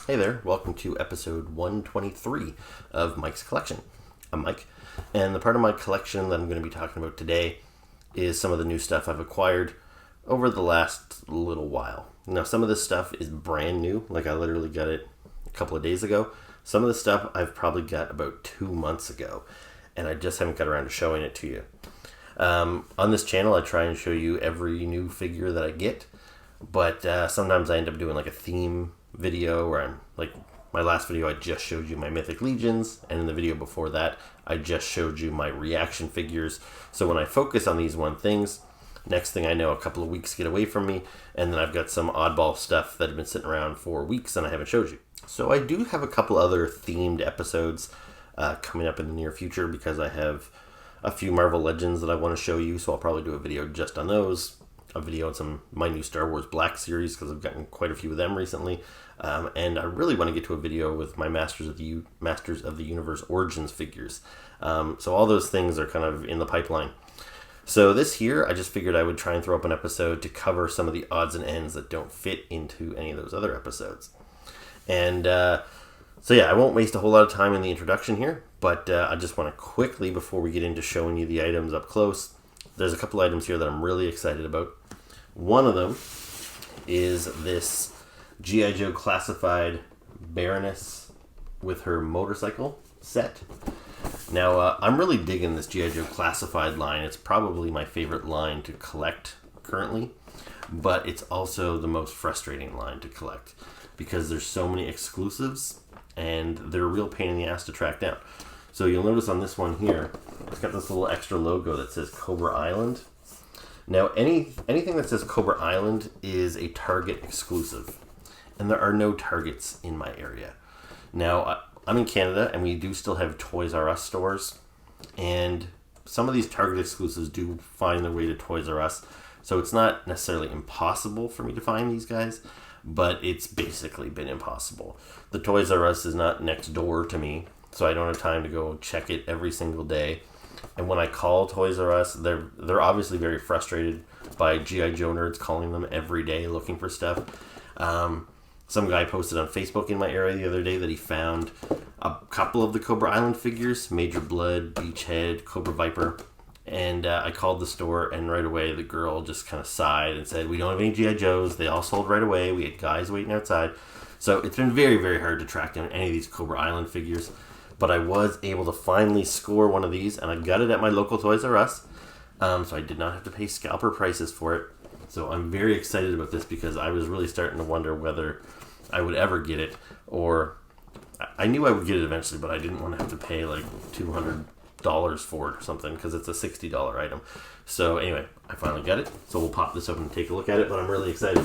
Hey there, welcome to episode 123 of Mike's Collection. I'm Mike, and the part of my collection that I'm going to be talking about today is some of the new stuff I've acquired over the last little while. Now, some of this stuff is brand new, like I literally got it a couple of days ago. Some of the stuff I've probably got about 2 months ago, and I just haven't got around to showing it to you. On this channel, I try and show you every new figure that I get, but sometimes I end up doing like a theme video where I'm like, my last video I just showed you my Mythic Legions, and in the video before that I just showed you my reaction figures. So when I focus on these one things, next thing I know, a couple of weeks get away from me, and then I've got some oddball stuff that have been sitting around for weeks and I haven't showed you. So I do have a couple other themed episodes coming up in the near future, because I have a few Marvel Legends that I want to show you, so I'll probably do a video just on those, a video on my new Star Wars Black series, because I've gotten quite a few of them recently, and I really want to get to a video with my Masters of the Universe Origins figures. So all those things are kind of in the pipeline. So this here, I just figured I would try and throw up an episode to cover some of the odds and ends that don't fit into any of those other episodes. And so yeah, I won't waste a whole lot of time in the introduction here, but I just want to quickly, before we get into showing you the items up close, there's a couple items here that I'm really excited about. One of them is this G.I. Joe Classified Baroness with her motorcycle set. Now, I'm really digging this G.I. Joe Classified line. It's probably my favorite line to collect currently, but it's also the most frustrating line to collect because there's so many exclusives and they're a real pain in the ass to track down. So you'll notice on this one here, it's got this little extra logo that says Cobra Island. Now, anything that says Cobra Island is a Target exclusive, and there are no Targets in my area. Now, I'm in Canada, and we do still have Toys R Us stores, and some of these Target exclusives do find their way to Toys R Us, so it's not necessarily impossible for me to find these guys, but it's basically been impossible. The Toys R Us is not next door to me, so I don't have time to go check it every single day. And when I call Toys R Us, they're obviously very frustrated by G.I. Joe nerds calling them every day looking for stuff. Some guy posted on Facebook in my area the other day that he found a couple of the Cobra Island figures, Major Blood, Beachhead, Cobra Viper. And I called the store, and right away the girl just kind of sighed and said, "We don't have any G.I. Joes. They all sold right away. We had guys waiting outside." So it's been very, very hard to track down any of these Cobra Island figures. But I was able to finally score one of these, and I got it at my local Toys R Us. So I did not have to pay scalper prices for it. So I'm very excited about this because I was really starting to wonder whether I would ever get it, or I knew I would get it eventually, but I didn't want to have to pay like $200 for it or something because it's a $60 item. So anyway, I finally got it. So we'll pop this open and take a look at it, but I'm really excited.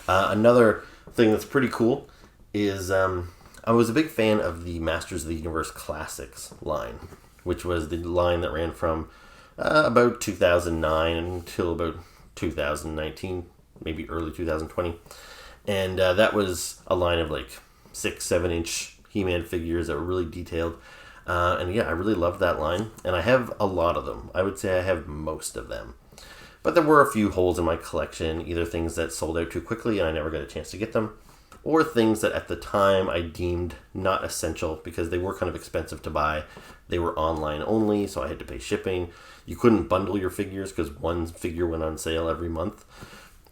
Another thing that's pretty cool is I was a big fan of the Masters of the Universe Classics line, which was the line that ran from about 2009 until about 2019, maybe early 2020. And that was a line of like 6-7 inch He-Man figures that were really detailed. And yeah, I really loved that line. And I have a lot of them. I would say I have most of them. But there were a few holes in my collection, either things that sold out too quickly and I never got a chance to get them, or things that at the time I deemed not essential because they were kind of expensive to buy. They were online only, so I had to pay shipping. You couldn't bundle your figures because one figure went on sale every month.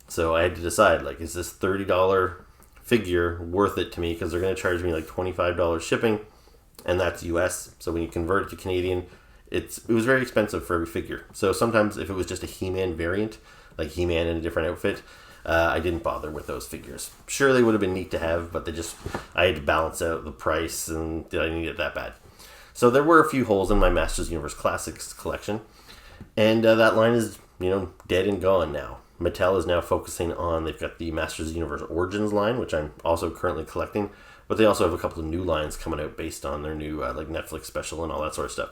So I had to decide, like, is this $30 figure worth it to me? Because they're going to charge me like $25 shipping, and that's US. So when you convert it to Canadian, it was very expensive for every figure. So sometimes if it was just a He-Man variant, like He-Man in a different outfit, I didn't bother with those figures. Sure, they would have been neat to have, but I had to balance out the price, and did I need it that bad? So there were a few holes in my Masters Universe Classics collection, and that line is, dead and gone now. Mattel is now focusing on, they've got the Masters of the Universe Origins line, which I'm also currently collecting, but they also have a couple of new lines coming out based on their new like Netflix special and all that sort of stuff.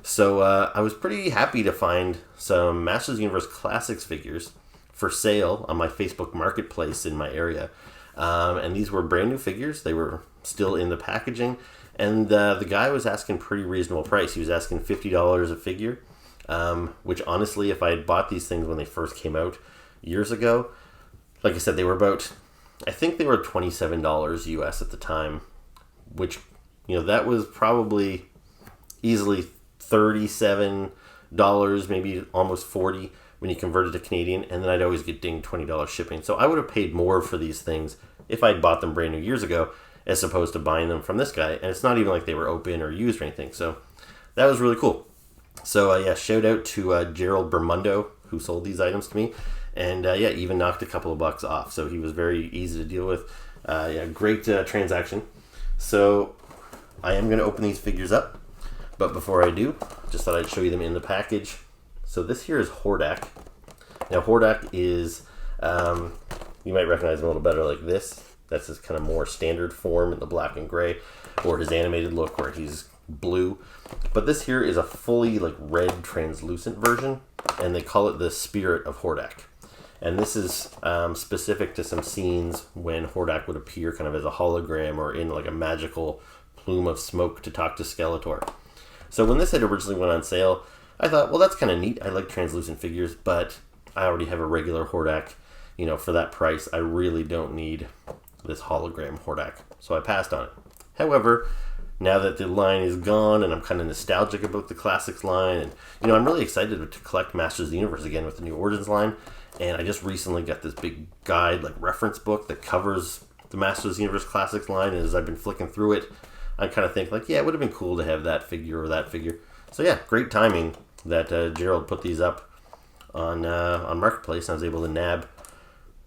So I was pretty happy to find some Masters of the Universe Classics figures for sale on my Facebook marketplace in my area. And these were brand new figures. They were still in the packaging. And the guy was asking pretty reasonable price. He was asking $50 a figure, which honestly, if I had bought these things when they first came out years ago, like I said, they were about I think they were $27 US at the time, which, that was probably easily $37, maybe almost 40 when you convert it to Canadian, and then I'd always get dinged $20 shipping. So I would have paid more for these things if I'd bought them brand new years ago, as opposed to buying them from this guy. And it's not even like they were open or used or anything. So that was really cool. So yeah, shout out to Gerald Bermundo, who sold these items to me. And yeah, even knocked a couple of bucks off. So he was very easy to deal with. Yeah, great transaction. So I am going to open these figures up. But before I do, just thought I'd show you them in the package. So this here is Hordek. Now Hordek is, you might recognize him a little better like this. That's his kind of more standard form in the black and gray, or his animated look where he's blue. But this here is a fully like red translucent version, and they call it the Spirit of Hordak. And this is specific to some scenes when Hordak would appear kind of as a hologram or in like a magical plume of smoke to talk to Skeletor. So when this had originally went on sale, I thought, well, that's kind of neat. I like translucent figures, but I already have a regular Hordak. For that price, I really don't need this hologram Hordak. So I passed on it. However, now that the line is gone and I'm kind of nostalgic about the Classics line, and I'm really excited to collect Masters of the Universe again with the new Origins line. And I just recently got this big guide, like reference book that covers the Masters of the Universe Classics line. And as I've been flicking through it, I kind of think like, yeah, it would have been cool to have that figure or that figure. So yeah, great timing that Gerald put these up on Marketplace. And I was able to nab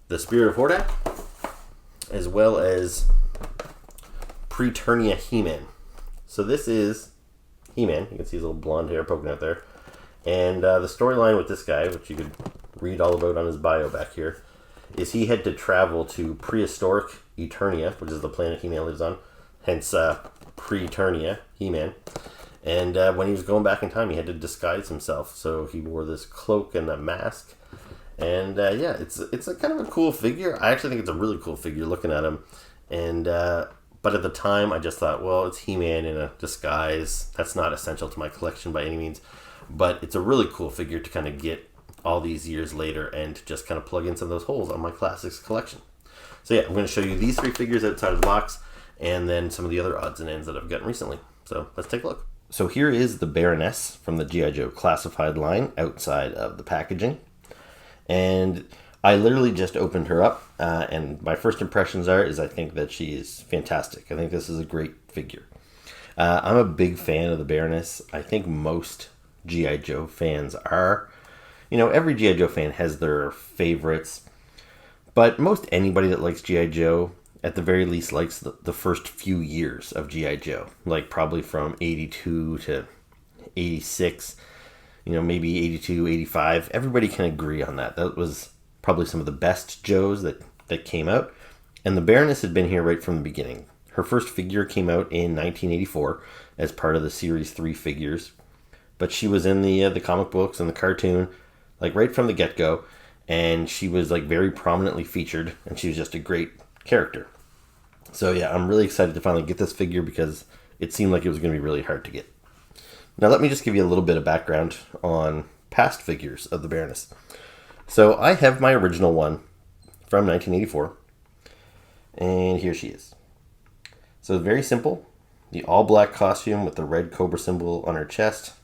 the Spirit of Hordak as well as Preternia He-Man. So this is He-Man. You can see his little blonde hair poking out there. And the storyline with this guy, which you could read all about on his bio back here, is he had to travel to prehistoric Eternia, which is the planet He-Man lives on, hence Preternia, He-Man. And when he was going back in time, he had to disguise himself. So he wore this cloak and a mask. And yeah, it's a kind of a cool figure. I actually think it's a really cool figure looking at him. And but at the time, I just thought, well, it's He-Man in a disguise. That's not essential to my collection by any means. But it's a really cool figure to kind of get all these years later and just kind of plug in some of those holes on my Classics collection. So yeah, I'm going to show you these three figures outside of the box and then some of the other odds and ends that I've gotten recently. So let's take a look. So here is the Baroness from the G.I. Joe Classified line outside of the packaging. And I literally just opened her up, and my first impressions is I think that she is fantastic. I think this is a great figure. I'm a big fan of the Baroness. I think most G.I. Joe fans are. Every G.I. Joe fan has their favorites, but most anybody that likes G.I. Joe, at the very least, likes the first few years of G.I. Joe, like probably from 82 to 86, maybe 82, 85. Everybody can agree on that. That was probably some of the best Joes that came out, and the Baroness had been here right from the beginning. Her first figure came out in 1984 as part of the Series 3 figures, but she was in the comic books and the cartoon, like right from the get-go, and she was like very prominently featured, and she was just a great character. So yeah, I'm really excited to finally get this figure because it seemed like it was going to be really hard to get. Now let me just give you a little bit of background on past figures of the Baroness. So I have my original one from 1984, and here she is. So very simple, the all-black costume with the red Cobra symbol on her chest,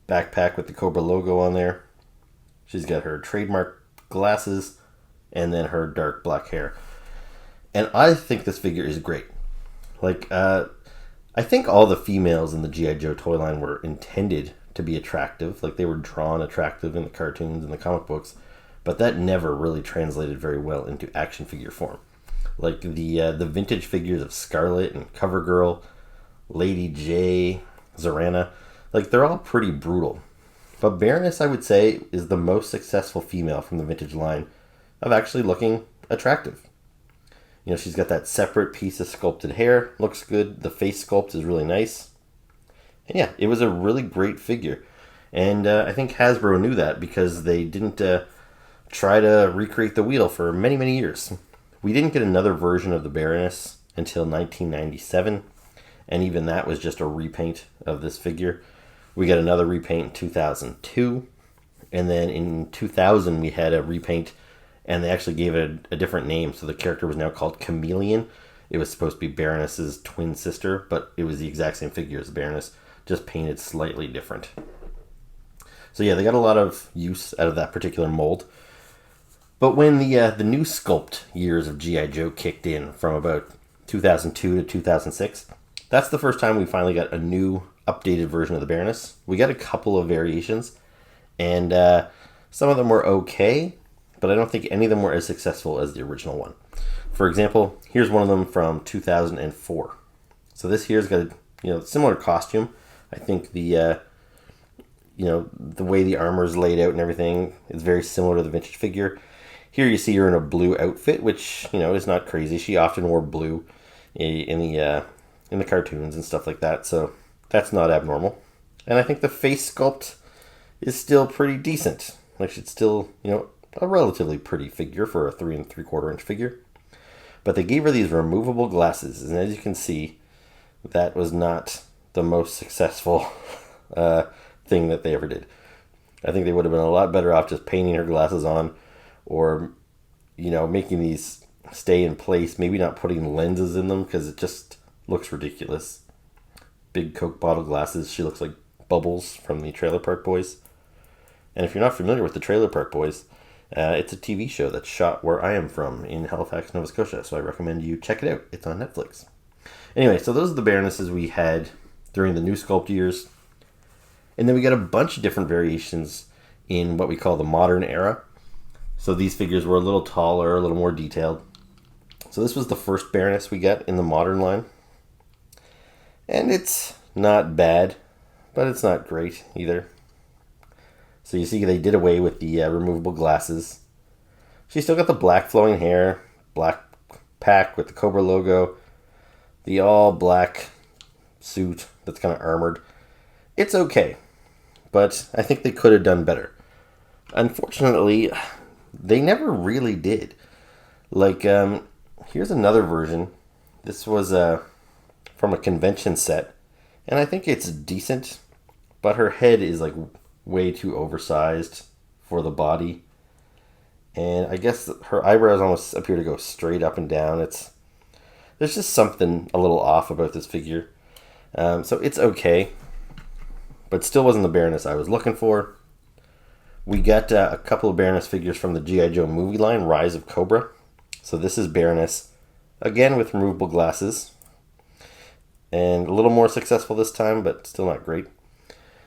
backpack with the Cobra logo on there. She's got her trademark glasses, and then her dark black hair. And I think this figure is great. I think all the females in the G.I. Joe toy line were intended to be attractive. Like, they were drawn attractive in the cartoons and the comic books, but that never really translated very well into action figure form. Like, the vintage figures of Scarlet and CoverGirl, Lady J, Zorana, like, they're all pretty brutal. But Baroness, I would say, is the most successful female from the vintage line of actually looking attractive. She's got that separate piece of sculpted hair. Looks good. The face sculpt is really nice. And yeah, it was a really great figure. And I think Hasbro knew that because they didn't try to recreate the wheel for many, many years. We didn't get another version of the Baroness until 1997. And even that was just a repaint of this figure. We got another repaint in 2002. And then in 2000, we had a repaint and they actually gave it a different name. So the character was now called Chameleon. It was supposed to be Baroness's twin sister, but it was the exact same figure as the Baroness, just painted slightly different. So yeah, they got a lot of use out of that particular mold. But when the new sculpt years of G.I. Joe kicked in from about 2002 to 2006, that's the first time we finally got a new updated version of the Baroness. We got a couple of variations, and some of them were okay, but I don't think any of them were as successful as the original one. For example, here's one of them from 2004. So this here's got a similar costume. I think the way the armor is laid out and everything is very similar to the vintage figure. Here you see her in a blue outfit, which is not crazy. She often wore blue in the cartoons and stuff like that, so that's not abnormal. And I think the face sculpt is still pretty decent. Like, it's still a relatively pretty figure for a 3 3/4 inch figure. But they gave her these removable glasses, and as you can see, that was not the most successful thing that they ever did. I think they would have been a lot better off just painting her glasses on, or making these stay in place, maybe not putting lenses in them, because it just looks ridiculous. Big Coke bottle glasses. She looks like Bubbles from the Trailer Park Boys. And if you're not familiar with the Trailer Park Boys, it's a TV show that's shot where I am from, in Halifax, Nova Scotia, so I recommend you check it out. It's on Netflix. Anyway, so those are the Baronesses we had during the new sculpt years. And then we got a bunch of different variations in what we call the modern era. So these figures were a little taller, a little more detailed. So this was the first Baroness we got in the modern line. And it's not bad, but it's not great either. So you see they did away with the removable glasses. She still got the black flowing hair, black pack with the Cobra logo, the all black suit that's kind of armored. It's okay, but I think they could have done better. Unfortunately, they never really did. Like, here's another version. This was from a convention set, and I think it's decent, but her head is like way too oversized for the body, and I guess her eyebrows almost appear to go straight up and down. There's just something a little off about this figure. So it's okay, but still wasn't the Baroness I was looking for. We got a couple of Baroness figures from the G.I. Joe movie line, Rise of Cobra. So this is Baroness, again with removable glasses, and a little more successful this time, but still not great.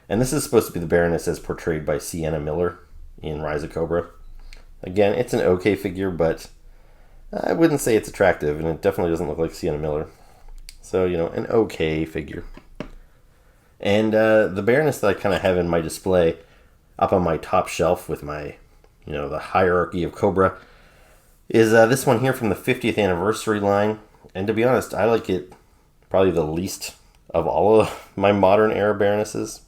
And this is supposed to be the Baroness as portrayed by Sienna Miller in Rise of Cobra. Again, it's an okay figure, but I wouldn't say it's attractive, and it definitely doesn't look like Sienna Miller. So, an okay figure. And the Baroness that I kind of have in my display up on my top shelf with my, the hierarchy of Cobra is this one here from the 50th anniversary line. And to be honest, I like it probably the least of all of my modern era Baronesses.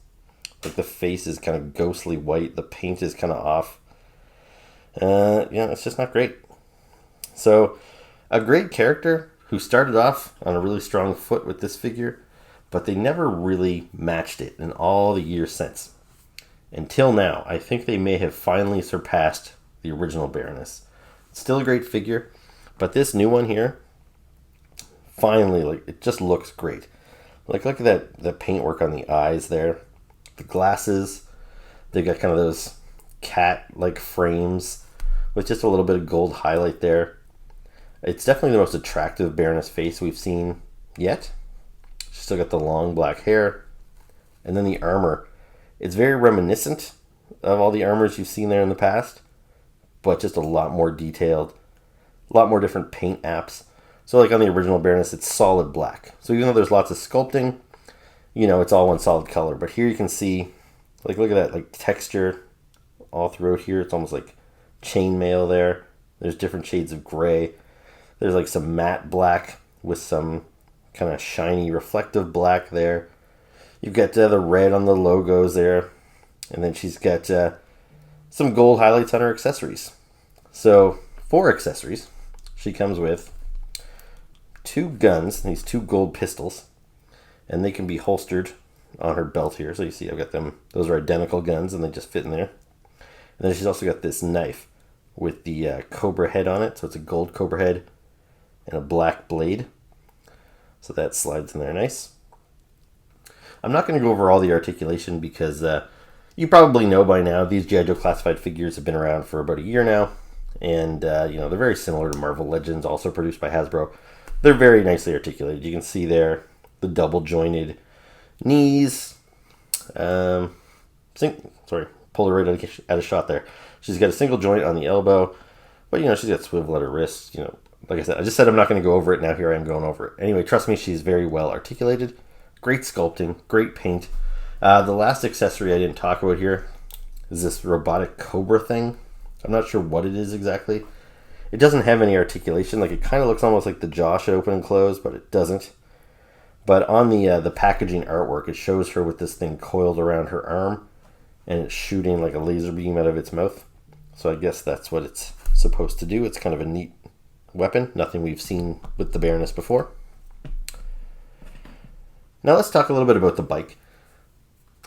Like, the face is kind of ghostly white. The paint is kind of off. It's just not great. So, a great character who started off on a really strong foot with this figure, but they never really matched it in all the years since. Until now, I think they may have finally surpassed the original Baroness. Still a great figure, but this new one here, finally, it just looks great. Look at that paintwork on the eyes there. The glasses, they got kind of those cat-like frames with just a little bit of gold highlight there. It's definitely the most attractive Baroness face we've seen yet. She's still got the long black hair. And then the armor. It's very reminiscent of all the armors you've seen there in the past, but just a lot more detailed, a lot more different paint apps. So like on the original Baroness, it's solid black. So even though there's lots of sculpting, it's all one solid color. But here you can see, look at that texture all throughout here. It's almost like chainmail there. There's different shades of gray. There's like some matte black with some kind of shiny reflective black there. You've got the red on the logos there. And then she's got some gold highlights on her accessories. So for accessories, she comes with 2 guns, these 2 gold pistols. And they can be holstered on her belt here. So you see I've got them. Those are identical guns and they just fit in there. And then she's also got this knife. with the Cobra head on it. So it's a gold Cobra head and a black blade. So that slides in there nice. I'm not going to go over all the articulation because you probably know by now these G.I. Joe Classified figures have been around for about a year now. And, they're very similar to Marvel Legends, also produced by Hasbro. They're very nicely articulated. You can see there the double jointed knees. Pulled her right out of shot there. She's got a single joint on the elbow, but she's got swivel at her wrist. Like I said, I just said I'm not going to go over it. Now here I am going over it. Anyway, trust me, she's very well articulated. Great sculpting, great paint. The last accessory I didn't talk about here is this robotic Cobra thing. I'm not sure what it is exactly. It doesn't have any articulation. Like, it kind of looks almost like the jaw should open and close, but it doesn't. But on the packaging artwork, it shows her with this thing coiled around her arm, and it's shooting like a laser beam out of its mouth. So I guess that's what it's supposed to do. It's kind of a neat weapon. Nothing we've seen with the Baroness before. Now let's talk a little bit about the bike.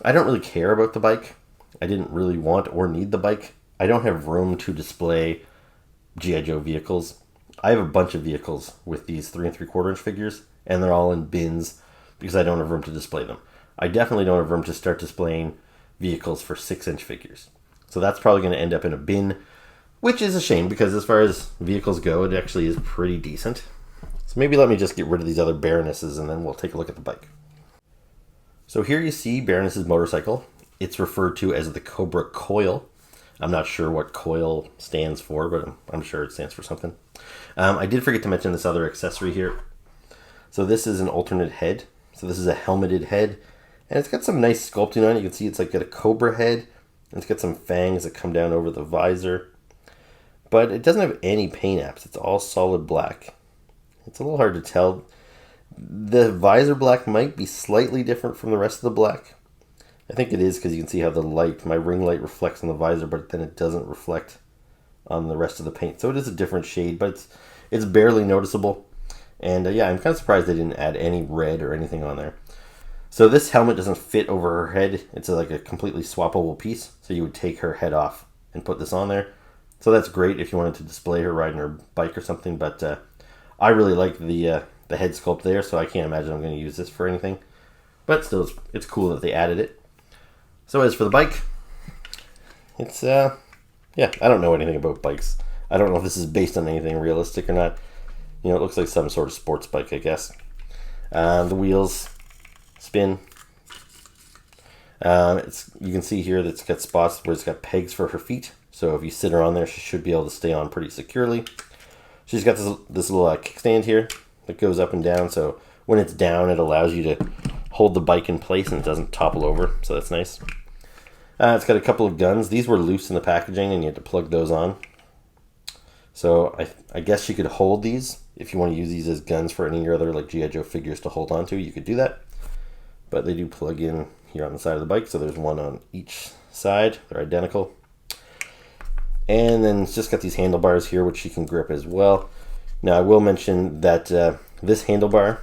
I don't really care about the bike. I didn't really want or need the bike. I don't have room to display G.I. Joe vehicles. I have a bunch of vehicles with these 3 3/4 inch figures, and they're all in bins because I don't have room to display them. I definitely don't have room to start displaying vehicles for 6-inch figures. So that's probably going to end up in a bin, which is a shame because as far as vehicles go, it actually is pretty decent. So maybe let me just get rid of these other Baronesses and then we'll take a look at the bike. So here you see Baroness's motorcycle. It's referred to as the Cobra Coil. I'm not sure what coil stands for, but I'm sure it stands for something. I did forget to mention this other accessory here. So this is an alternate head. So this is a helmeted head, and it's got some nice sculpting on it. You can see it's like got a Cobra head, and it's got some fangs that come down over the visor. But it doesn't have any paint apps. It's all solid black. It's a little hard to tell. The visor black might be slightly different from the rest of the black. I think it is because you can see how my ring light reflects on the visor, but then it doesn't reflect on the rest of the paint. So it is a different shade, but it's barely noticeable. And I'm kind of surprised they didn't add any red or anything on there. So this helmet doesn't fit over her head. It's like a completely swappable piece. So you would take her head off and put this on there. So that's great if you wanted to display her riding her bike or something. But I really like the head sculpt there, so I can't imagine I'm going to use this for anything. But still, it's cool that they added it. So as for the bike, it's, I don't know anything about bikes. I don't know if this is based on anything realistic or not. It looks like some sort of sports bike, I guess. The wheels spin. You can see here that it's got spots where it's got pegs for her feet. So if you sit her on there, she should be able to stay on pretty securely. She's got this little kickstand here that goes up and down. So when it's down, it allows you to hold the bike in place and it doesn't topple over. So that's nice. It's got a couple of guns. These were loose in the packaging and you had to plug those on. So I guess you could hold these. If you want to use these as guns for any of your other like G.I. Joe figures to hold on to, you could do that. But they do plug in here on the side of the bike. So there's one on each side. They're identical. And then it's just got these handlebars here, which you can grip as well. Now I will mention that this handlebar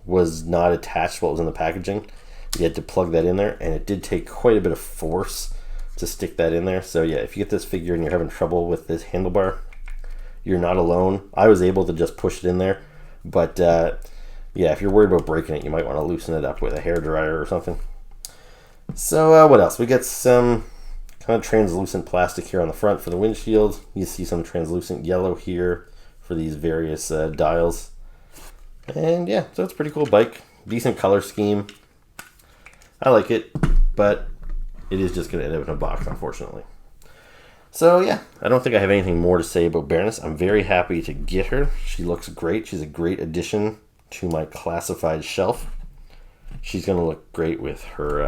was not attached while it was in the packaging. You had to plug that in there, and it did take quite a bit of force to stick that in there. So yeah, if you get this figure and you're having trouble with this handlebar, you're not alone. I was able to just push it in there, but if you're worried about breaking it, you might want to loosen it up with a hairdryer or something. So what else? We got some kind of translucent plastic here on the front for the windshield. You see some translucent yellow here for these various dials. And so it's a pretty cool bike. Decent color scheme. I like it, but it is just going to end up in a box, unfortunately. So I don't think I have anything more to say about Baroness. I'm very happy to get her. She looks great. She's a great addition to my classified shelf. She's going to look great with her,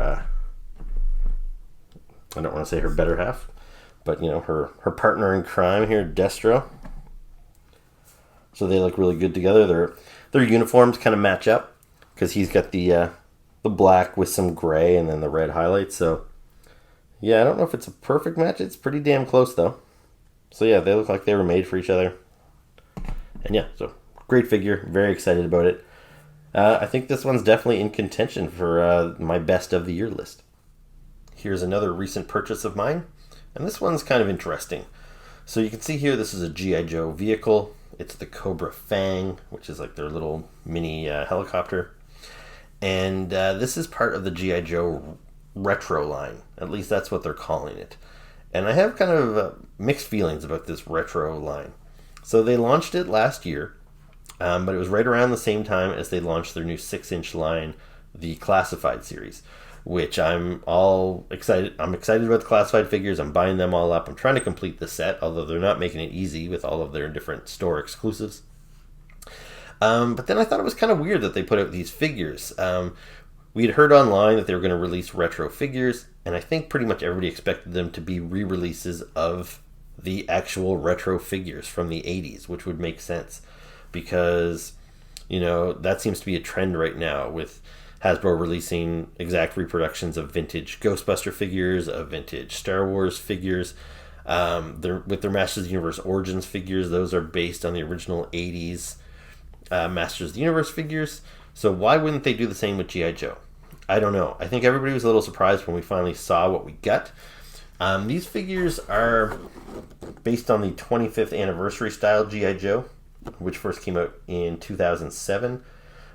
I don't want to say her better half, but her partner in crime here, Destro. So they look really good together. Their uniforms kind of match up because he's got the black with some gray and then the red highlights. So I don't know if it's a perfect match. It's pretty damn close though. So they look like they were made for each other. And so great figure. Very excited about it. I think this one's definitely in contention for my best of the year list. Here's another recent purchase of mine, and this one's kind of interesting. So you can see here, this is a G.I. Joe vehicle. It's the Cobra Fang, which is like their little mini helicopter. And this is part of the G.I. Joe retro line. At least that's what they're calling it. And I have kind of mixed feelings about this retro line. So they launched it last year, but it was right around the same time as they launched their new 6-inch line, the Classified series, which I'm all excited. I'm excited about the Classified figures. I'm buying them all up. I'm trying to complete the set, although they're not making it easy with all of their different store exclusives. But then I thought it was kind of weird that they put out these figures. We had heard online that they were going to release retro figures, and I think pretty much everybody expected them to be re-releases of the actual retro figures from the 80s, which would make sense because, you know, that seems to be a trend right now with Hasbro releasing exact reproductions of vintage Ghostbuster figures, of vintage Star Wars figures. With their Masters of the Universe Origins figures, those are based on the original 80s Masters of the Universe figures. So why wouldn't they do the same with G.I. Joe? I don't know. I think everybody was a little surprised when we finally saw what we got. These figures are based on the 25th anniversary style G.I. Joe, which first came out in 2007.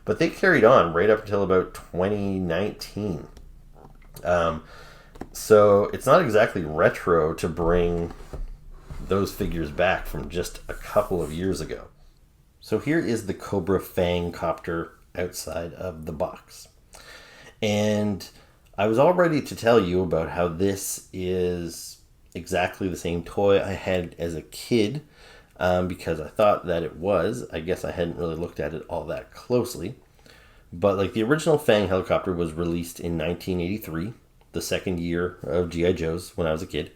But they carried on right up until about 2019. So it's not exactly retro to bring those figures back from just a couple of years ago. So here is the Cobra Fang Copter outside of the box. And I was all ready to tell you about how this is exactly the same toy I had as a kid, because I thought that it was. I guess I hadn't really looked at it all that closely. But like the original Fang helicopter was released in 1983, the second year of G.I. Joe's when I was a kid.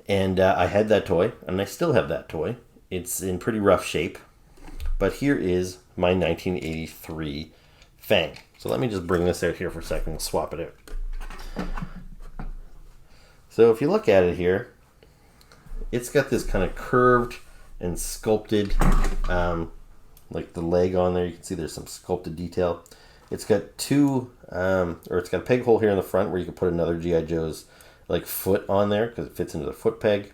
And I had that toy, and I still have that toy. It's in pretty rough shape. But here is my 1983 Fang. So let me just bring this out here for a second and swap it out. So if you look at it here, it's got this kind of curved and sculpted, like the leg on there. You can see there's some sculpted detail. It's got it's got a peg hole here in the front where you can put another G.I. Joe's like foot on there because it fits into the foot peg.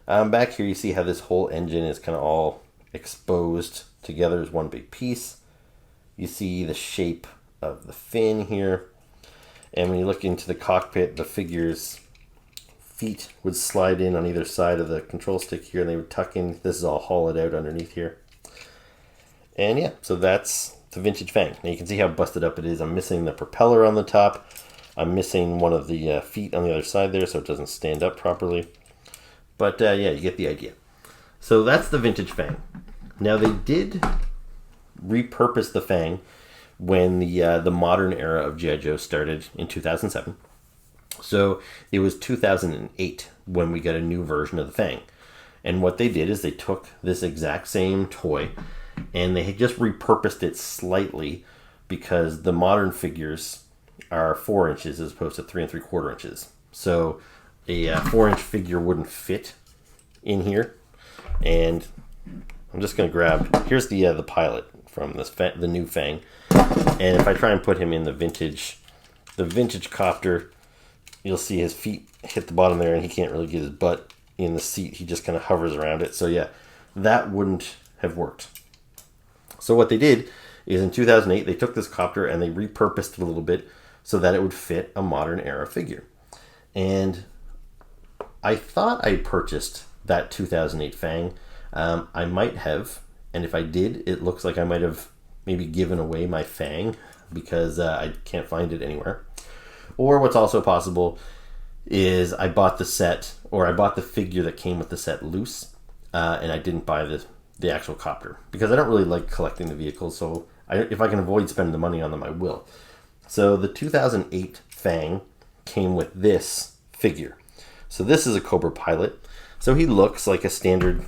Back here you see how this whole engine is kind of all exposed together as one big piece. You see the shape of the fin here. And when you look into the cockpit, the figure's feet would slide in on either side of the control stick here, and they would tuck in. This is all hollowed out underneath here. And yeah, so that's the vintage Fang. Now you can see how busted up it is. I'm missing the propeller on the top. I'm missing one of the feet on the other side there, so it doesn't stand up properly. But yeah, you get the idea. So that's the vintage Fang. Now they did repurpose the Fang when the modern era of G.I. Joe started in 2007. So it was 2008 when we got a new version of the Fang. And what they did is they took this exact same toy and they had just repurposed it slightly because the modern figures are 4 inches as opposed to 3 3/4 inches. So a 4-inch figure wouldn't fit in here. And I'm just going to grab, here's the Pilot from this the new Fang. And if I try and put him in the vintage copter, you'll see his feet hit the bottom there and he can't really get his butt in the seat. He just kind of hovers around it. So yeah, that wouldn't have worked. So what they did is in 2008, they took this copter and they repurposed it a little bit so that it would fit a modern era figure. And I thought I purchased that 2008 Fang. I might have, and if I did, it looks like I might have maybe given away my Fang because I can't find it anywhere. Or what's also possible is I bought the set, or I bought the figure that came with the set loose, and I didn't buy the actual copter because I don't really like collecting the vehicles, so if I can avoid spending the money on them, I will. So the 2008 Fang came with this figure. So this is a Cobra Pilot. So he looks like a standard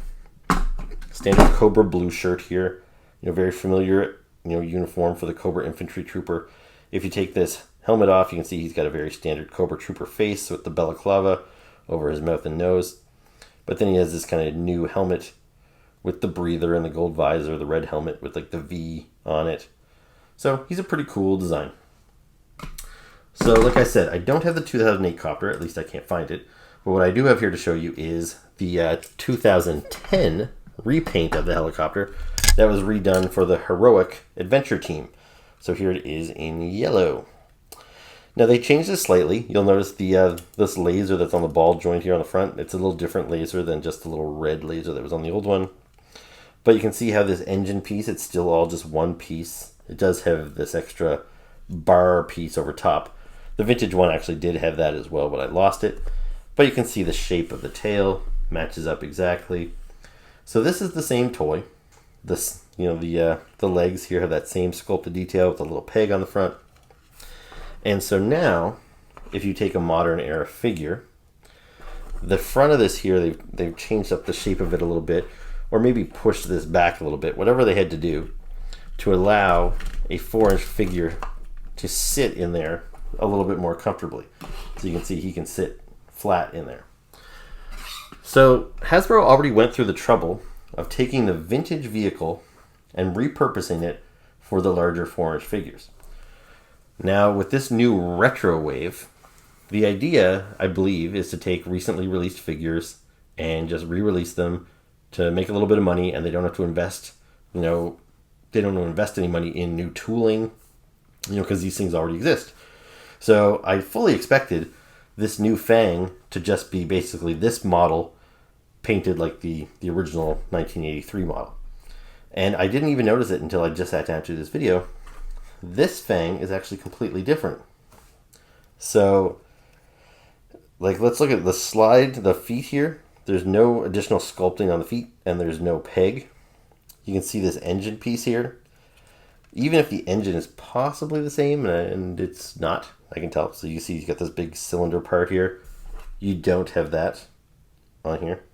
Cobra blue shirt here. Very familiar, uniform for the Cobra infantry trooper. If you take this helmet off, you can see he's got a very standard Cobra trooper face with the balaclava over his mouth and nose. But then he has this kind of new helmet with the breather and the gold visor, the red helmet with like the V on it. So he's a pretty cool design. So like I said, I don't have the 2008 copter, at least I can't find it. But what I do have here to show you is the 2010 repaint of the helicopter that was redone for the Heroic Adventure Team. So here it is in yellow. Now they changed this slightly. You'll notice the this laser that's on the ball joint here on the front, it's a little different laser than just the little red laser that was on the old one. But you can see how this engine piece, it's still all just one piece. It does have this extra bar piece over top. The vintage one actually did have that as well, but I lost it. But you can see the shape of the tail matches up exactly. So this is the same toy. This, the legs here have that same sculpted detail with a little peg on the front. And so now, if you take a modern era figure, the front of this here, they've changed up the shape of it a little bit, or maybe pushed this back a little bit, whatever they had to do to allow a 4-inch figure to sit in there a little bit more comfortably. So you can see he can sit flat in there. So Hasbro already went through the trouble of taking the vintage vehicle and repurposing it for the larger 4-inch figures. Now, with this new retro wave, the idea, I believe, is to take recently released figures and just re-release them to make a little bit of money, and they don't have to invest, they don't have to invest any money in new tooling, because these things already exist. So I fully expected this new Fang to just be basically this model painted like the original 1983 model. And I didn't even notice it until I just sat down to this video. This Fang is actually completely different. So, let's look at the slide, the feet here. There's no additional sculpting on the feet, and there's no peg. You can see this engine piece here. Even if the engine is possibly the same, and it's not, I can tell. So you see you got this big cylinder part here. You don't have that on here.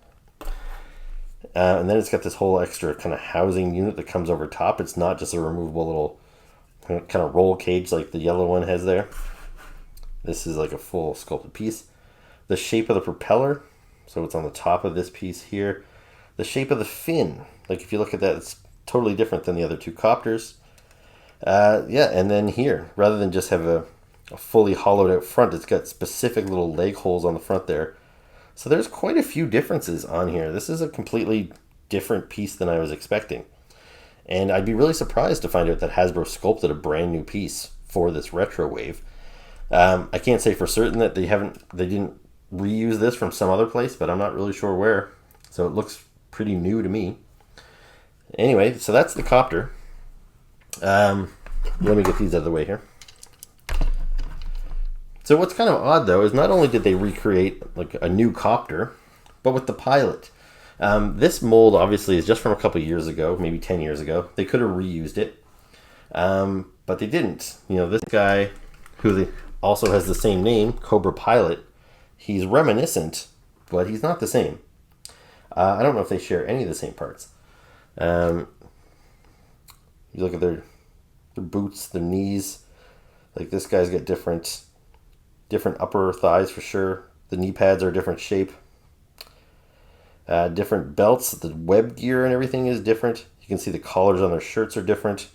And then it's got this whole extra kind of housing unit that comes over top. It's not just a removable little kind of roll cage like the yellow one has there. This is like a full sculpted piece. The shape of the propeller, so it's on the top of this piece here. The shape of the fin, if you look at that, it's totally different than the other two copters. And then here, rather than just have a fully hollowed out front, it's got specific little leg holes on the front there. So there's quite a few differences on here. This is a completely different piece than I was expecting. And I'd be really surprised to find out that Hasbro sculpted a brand new piece for this retro wave. I can't say for certain that they didn't reuse this from some other place, but I'm not really sure where. So it looks pretty new to me. Anyway, so that's the copter. Let me get these out of the way here. So what's kind of odd though is not only did they recreate a new copter, but with the Pilot. This mold obviously is just from a couple years ago, maybe 10 years ago. They could have reused it, but they didn't. This guy, who also has the same name, Cobra Pilot, he's reminiscent, but he's not the same. I don't know if they share any of the same parts. You look at their boots, their knees. This guy's got different upper thighs for sure. The knee pads are a different shape. Different belts, the web gear and everything is different. You can see the collars on their shirts are different.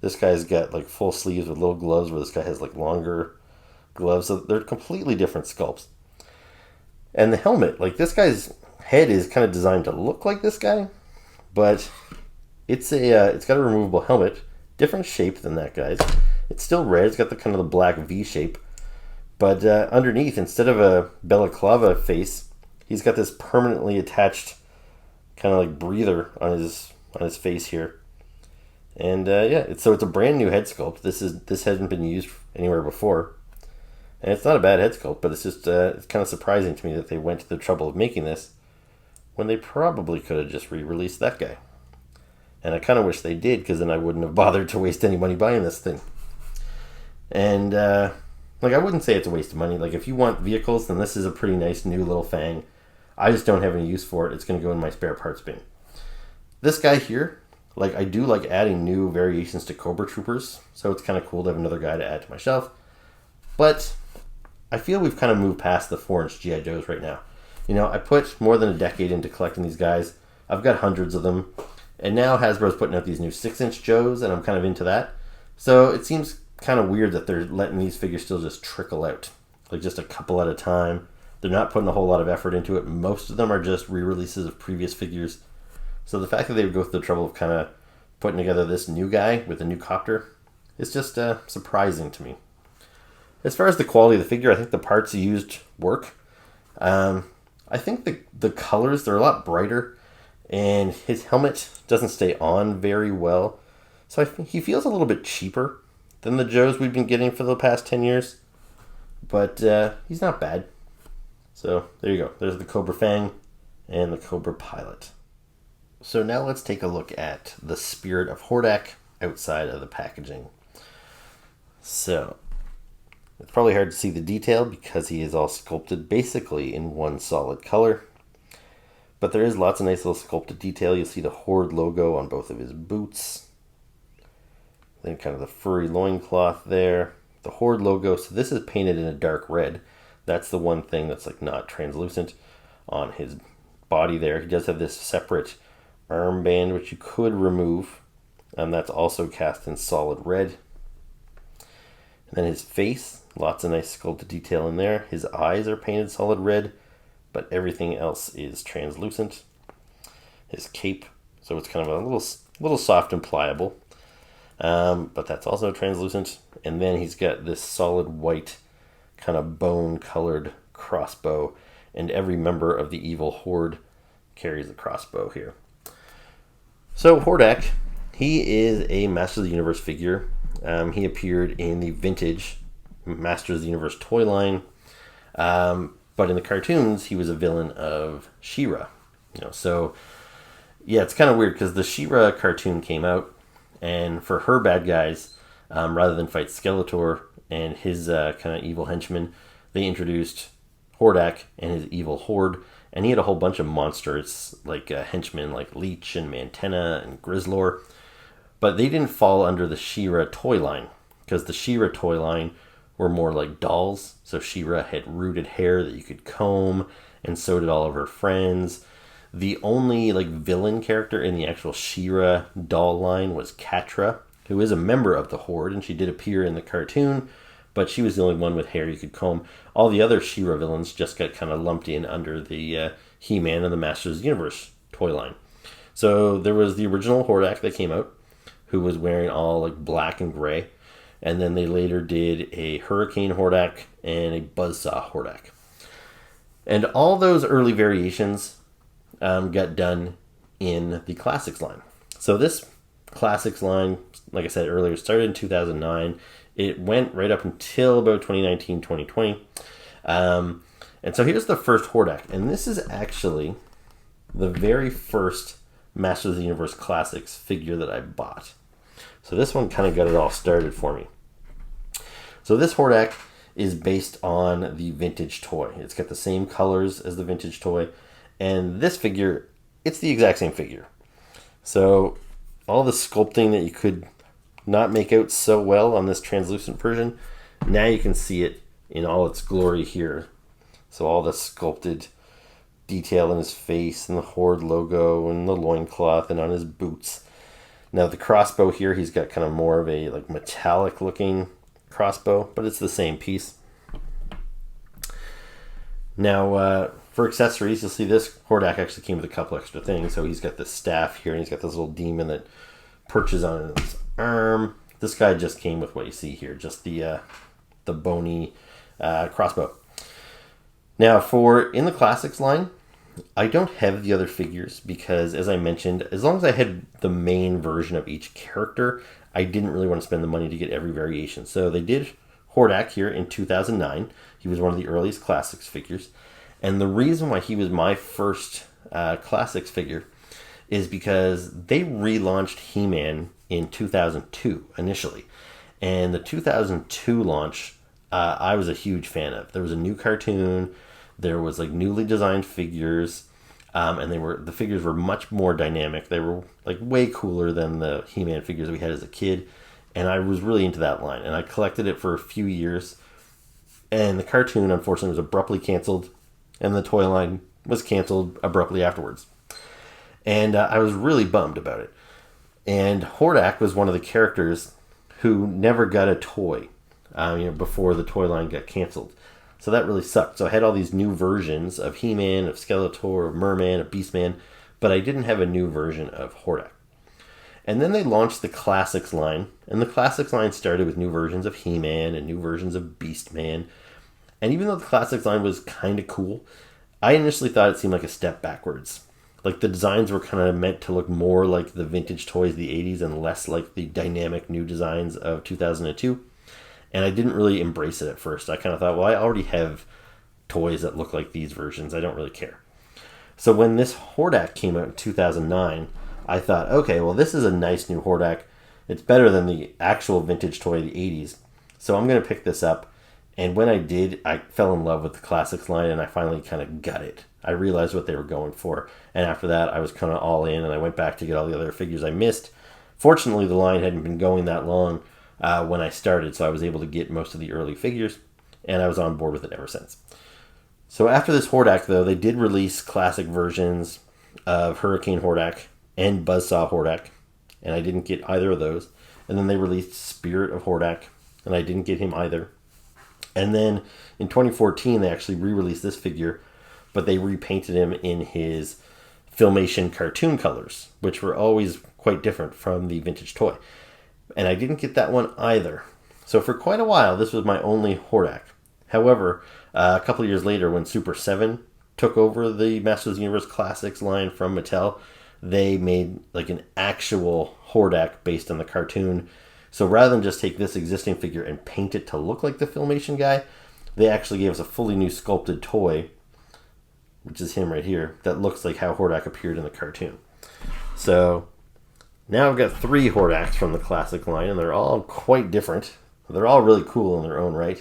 This guy's got full sleeves with little gloves, where this guy has longer gloves. So they're completely different sculpts. And the helmet, this guy's head is kind of designed to look like this guy, but it's got a removable helmet, different shape than that guy's. It's still red. It's got the kind of the black V shape, but underneath, instead of a balaclava face, he's got this permanently attached kind of breather on his face here. And it's a brand new head sculpt. This hasn't been used anywhere before. And it's not a bad head sculpt, but it's just it's kind of surprising to me that they went to the trouble of making this when they probably could have just re-released that guy. And I kind of wish they did, because then I wouldn't have bothered to waste any money buying this thing. And I wouldn't say it's a waste of money. If you want vehicles, then this is a pretty nice new little Fang. I just don't have any use for it. It's going to go in my spare parts bin. This guy here, I do like adding new variations to Cobra Troopers, so it's kind of cool to have another guy to add to my shelf. But I feel we've kind of moved past the 4-inch G.I. Joes right now. I put more than a decade into collecting these guys. I've got hundreds of them. And now Hasbro's putting out these new 6-inch Joes, and I'm kind of into that. So it seems kind of weird that they're letting these figures still just trickle out. Just a couple at a time. They're not putting a whole lot of effort into it. Most of them are just re-releases of previous figures. So the fact that they would go through the trouble of kind of putting together this new guy with a new copter is just surprising to me. As far as the quality of the figure, I think the parts used work. I think the colors, they're a lot brighter, and his helmet doesn't stay on very well. So I think he feels a little bit cheaper than the Joes we've been getting for the past 10 years. But he's not bad. So there you go. There's the Cobra Fang and the Cobra Pilot. So now let's take a look at the Spirit of Hordak outside of the packaging. So it's probably hard to see the detail because he is all sculpted basically in one solid color. But there is lots of nice little sculpted detail. You'll see the Horde logo on both of his boots. Then kind of the furry loincloth there. The Horde logo, so this is painted in a dark red. That's the one thing that's like not translucent on his body there. He does have this separate armband which you could remove. And that's also cast in solid red. And then his face, lots of nice sculpted detail in there. His eyes are painted solid red, but everything else is translucent. His cape, so it's kind of a little soft and pliable, but that's also translucent. And then he's got this solid white, kind of bone-colored crossbow, and every member of the evil Horde carries a crossbow here. So Hordak, he is a Masters of the Universe figure. He appeared in the vintage Masters of the Universe toy line, but in the cartoons, he was a villain of She-Ra. So yeah, it's kind of weird because the She-Ra cartoon came out, and for her bad guys, rather than fight Skeletor and his kind of evil henchmen, they introduced Hordak and his evil Horde, and he had a whole bunch of monsters like henchmen like Leech and Mantenna and Grizzlor. But they didn't fall under the She-Ra toy line, because the She-Ra toy line were more like dolls. So She-Ra had rooted hair that you could comb, and so did all of her friends. The only like villain character in the actual She-Ra doll line was Catra, who is a member of the Horde, and she did appear in the cartoon, but she was the only one with hair you could comb. All the other She-Ra villains just got kind of lumped in under the He-Man and the Masters of the Universe toy line. So there was the original Hordak that came out, who was wearing all like black and gray. And then they later did a Hurricane Hordak and a Buzzsaw Hordak. And all those early variations got done in the Classics line. So this Classics line, like I said earlier, started in 2009. It went right up until about 2019, 2020. And so here's the first Hordak. And this is actually the very first Masters of the Universe Classics figure that I bought. So this one kind of got it all started for me. So this Hordak is based on the vintage toy. It's got the same colors as the vintage toy. And this figure, it's the exact same figure. So all the sculpting that you could not make out so well on this translucent version, now you can see it in all its glory here. So all the sculpted detail in his face and the Horde logo and the loincloth and on his boots. Now the crossbow here, he's got kind of more of a like metallic looking crossbow, but it's the same piece. Now for accessories, you'll see this Hordak actually came with a couple extra things. So he's got this staff here, and he's got this little demon that perches on his arm. This guy just came with what you see here, just the bony crossbow. Now for in the Classics line, I don't have the other figures because, as I mentioned, as long as I had the main version of each character, I didn't really want to spend the money to get every variation. So they did Hordak here in 2009. He was one of the earliest Classics figures. And the reason why he was my first Classics figure is because they relaunched He-Man in 2002 initially. And the 2002 launch, I was a huge fan of. There was a new cartoon. There was like newly designed figures, and the figures were much more dynamic. They were like way cooler than the He-Man figures we had as a kid, and I was really into that line. And I collected it for a few years, and the cartoon unfortunately was abruptly canceled, and the toy line was canceled abruptly afterwards. And I was really bummed about it. And Hordak was one of the characters who never got a toy before the toy line got canceled. So that really sucked. So I had all these new versions of He-Man, of Skeletor, of Merman, of Beastman, but I didn't have a new version of Hordak. And then they launched the Classics line, and the Classics line started with new versions of He-Man and new versions of Beastman. And even though the Classics line was kind of cool, I initially thought it seemed like a step backwards. Like the designs were kind of meant to look more like the vintage toys of the 80s and less like the dynamic new designs of 2002. And I didn't really embrace it at first. I kind of thought, well, I already have toys that look like these versions. I don't really care. So when this Hordak came out in 2009, I thought, okay, well, this is a nice new Hordak. It's better than the actual vintage toy of the 80s. So I'm going to pick this up. And when I did, I fell in love with the Classics line, and I finally kind of got it. I realized what they were going for. And after that, I was kind of all in, and I went back to get all the other figures I missed. Fortunately, the line hadn't been going that long when I started, so I was able to get most of the early figures, and I was on board with it ever since. So after this Hordak, though, they did release classic versions of Hurricane Hordak and Buzzsaw Hordak, and I didn't get either of those. And then they released Spirit of Hordak, and I didn't get him either. And then in 2014, they actually re-released this figure, but they repainted him in his Filmation cartoon colors, which were always quite different from the vintage toy. And I didn't get that one either. So for quite a while, this was my only Hordak. However, a couple of years later, when Super 7 took over the Masters of the Universe Classics line from Mattel, they made like an actual Hordak based on the cartoon. So rather than just take this existing figure and paint it to look like the Filmation guy, they actually gave us a fully new sculpted toy, which is him right here, that looks like how Hordak appeared in the cartoon. So now I've got 3 Hordaks from the classic line, and they're all quite different. They're all really cool in their own right.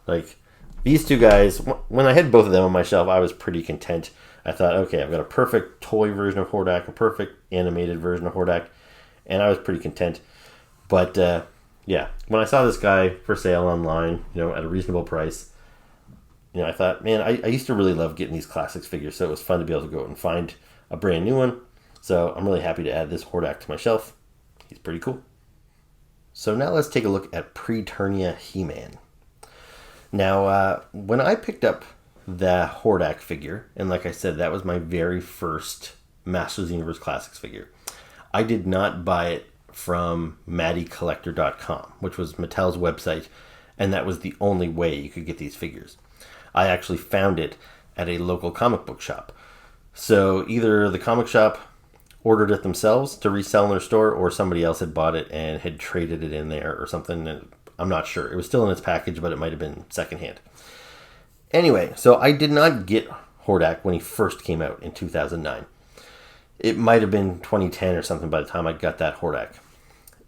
Like, these two guys, when I had both of them on my shelf, I was pretty content. I thought, okay, I've got a perfect toy version of Hordak, a perfect animated version of Hordak, and I was pretty content. But, yeah, when I saw this guy for sale online, at a reasonable price, I thought, man, I used to really love getting these classics figures, so it was fun to be able to go out and find a brand new one. So I'm really happy to add this Hordak to my shelf. He's pretty cool. So now let's take a look at Preternia He-Man. Now, when I picked up the Hordak figure, and like I said, that was my very first Masters of the Universe Classics figure, I did not buy it from MattyCollector.com, which was Mattel's website, and that was the only way you could get these figures. I actually found it at a local comic book shop. So either the comic shop ordered it themselves to resell in their store, or somebody else had bought it and had traded it in there or something. I'm not sure. It was still in its package, but it might have been secondhand. Anyway, so I did not get Hordak when he first came out in 2009. It might have been 2010 or something by the time I got that Hordak.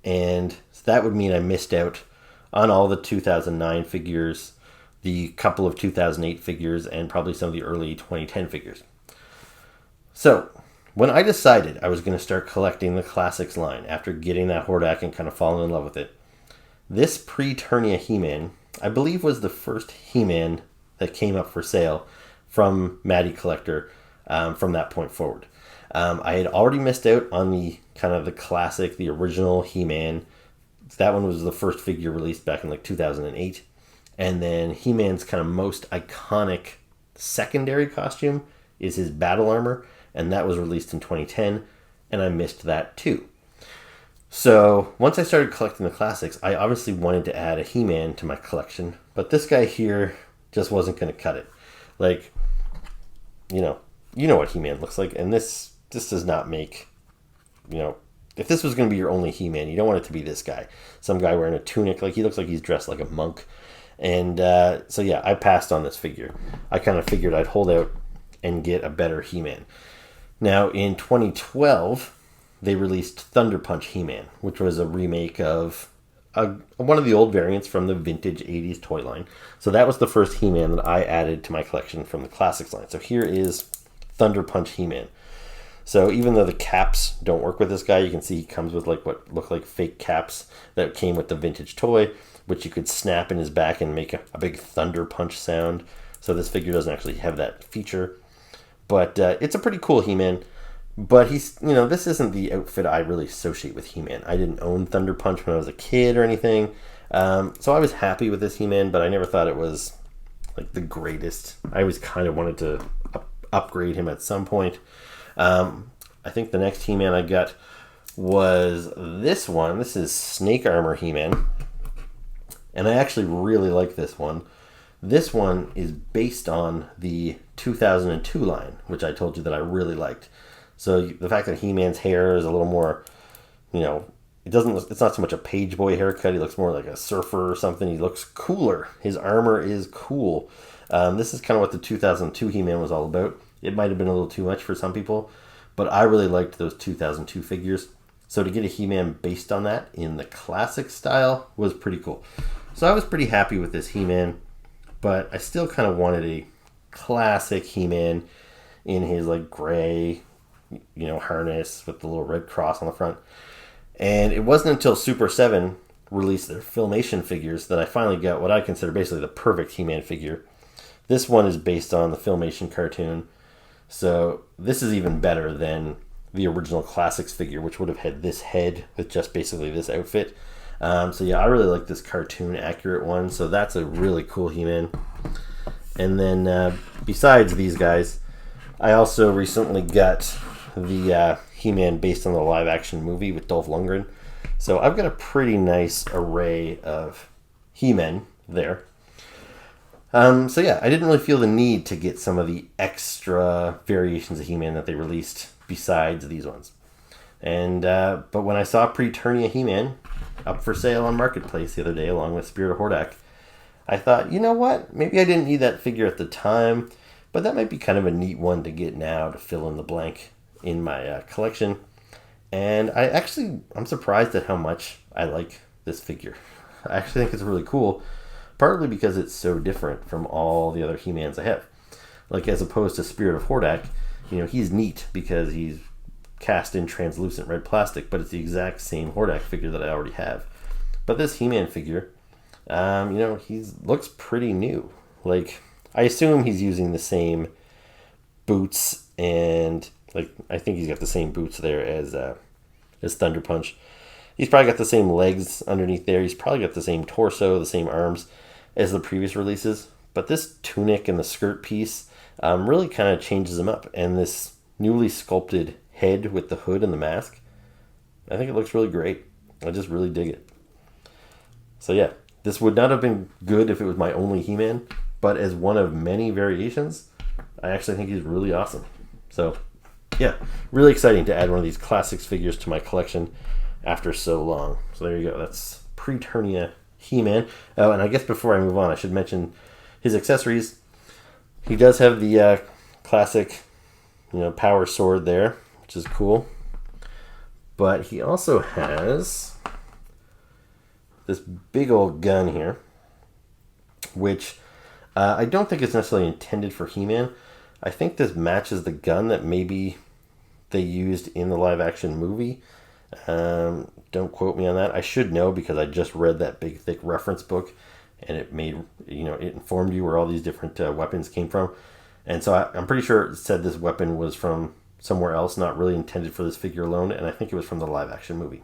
And that would mean I missed out on all the 2009 figures, the couple of 2008 figures, and probably some of the early 2010 figures. So when I decided I was going to start collecting the Classics line after getting that Hordak and kind of falling in love with it, this Preternia He-Man, I believe, was the first He-Man that came up for sale from Matty Collector from that point forward. I had already missed out on the kind of the classic, the original He-Man. That one was the first figure released back in like 2008. And then He-Man's kind of most iconic secondary costume is his battle armor, and that was released in 2010, and I missed that too. So once I started collecting the classics, I obviously wanted to add a He-Man to my collection, but this guy here just wasn't going to cut it. Like, you know what He-Man looks like, and this does not make, if this was going to be your only He-Man, you don't want it to be this guy. Some guy wearing a tunic, like he looks like he's dressed like a monk. And so yeah, I passed on this figure. I kind of figured I'd hold out and get a better He-Man. Now in 2012, they released Thunder Punch He-Man, which was a remake of one of the old variants from the vintage 80s toy line. So that was the first He-Man that I added to my collection from the Classics line. So here is Thunder Punch He-Man. So even though the caps don't work with this guy, you can see he comes with like what look like fake caps that came with the vintage toy, which you could snap in his back and make a big thunder punch sound. So this figure doesn't actually have that feature. But it's a pretty cool He-Man. But he's, this isn't the outfit I really associate with He-Man. I didn't own Thunder Punch when I was a kid or anything. So I was happy with this He-Man, but I never thought it was like the greatest. I always kind of wanted to upgrade him at some point. I think the next He-Man I got was this one. This is Snake Armor He-Man. And I actually really like this one. This one is based on the 2002 line, which I told you that I really liked. So the fact that He-Man's hair is a little more, it's not so much a page boy haircut. He looks more like a surfer or something. He looks cooler. His armor is cool. This is kind of what the 2002 He-Man was all about. It might have been a little too much for some people, but I really liked those 2002 figures. So to get a He-Man based on that in the classic style was pretty cool. So I was pretty happy with this He-Man, but I still kind of wanted a classic He-Man in his like gray, harness with the little red cross on the front. And it wasn't until Super 7 released their Filmation figures that I finally got what I consider basically the perfect He-Man figure. This one is based on the Filmation cartoon. So this is even better than the original Classics figure, which would have had this head with just basically this outfit. So yeah, I really like this cartoon accurate one. So that's a really cool He-Man. And then besides these guys, I also recently got the He-Man based on the live action movie with Dolph Lundgren. So I've got a pretty nice array of He-Men there. So yeah, I didn't really feel the need to get some of the extra variations of He-Man that they released besides these ones. And but when I saw Preternia He-Man up for sale on Marketplace the other day along with Spirit of Hordak, I thought, you know what? Maybe I didn't need that figure at the time, but that might be kind of a neat one to get now to fill in the blank in my collection. And I'm surprised at how much I like this figure. I actually think it's really cool, partly because it's so different from all the other He-Mans I have. Like, as opposed to Spirit of Hordak, he's neat because he's cast in translucent red plastic, but it's the exact same Hordak figure that I already have. But this He-Man figure, he looks pretty new. Like, I assume he's using the same boots, and I think he's got the same boots there as Thunder Punch. He's probably got the same legs underneath there. He's probably got the same torso, the same arms as the previous releases. But this tunic and the skirt piece really kind of changes him up. And this newly sculpted head with the hood and the mask, I think it looks really great. I just really dig it. So yeah, this would not have been good if it was my only He-Man, but as one of many variations, I actually think he's really awesome. So yeah, really exciting to add one of these Classics figures to my collection after so long. So there you go. That's Preternia He-Man. Oh, and I guess before I move on, I should mention his accessories. He does have the classic, power sword there, which is cool. But he also has this big old gun here, which I don't think is necessarily intended for He-Man. I think this matches the gun that maybe they used in the live action movie. Don't quote me on that. I should know because I just read that big thick reference book, and it made it informed you where all these different weapons came from. And so I'm pretty sure it said this weapon was from somewhere else, not really intended for this figure alone, and I think it was from the live action movie.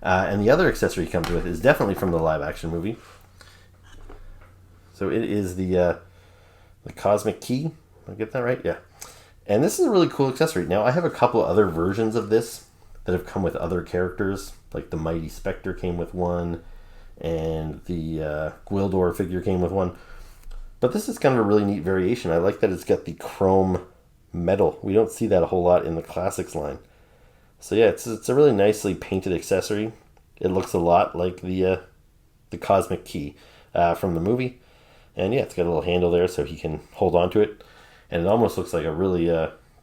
And the other accessory he comes with is definitely from the live action movie. So it is the Cosmic Key. Did I get that right? Yeah. And this is a really cool accessory. Now, I have a couple other versions of this that have come with other characters. Like the Mighty Spectre came with one, and the Gwildor figure came with one. But this is kind of a really neat variation. I like that it's got the chrome metal. We don't see that a whole lot in the Classics line. So yeah, it's a really nicely painted accessory. It looks a lot like the Cosmic Key from the movie. And yeah, it's got a little handle there so he can hold on to it. And it almost looks like a really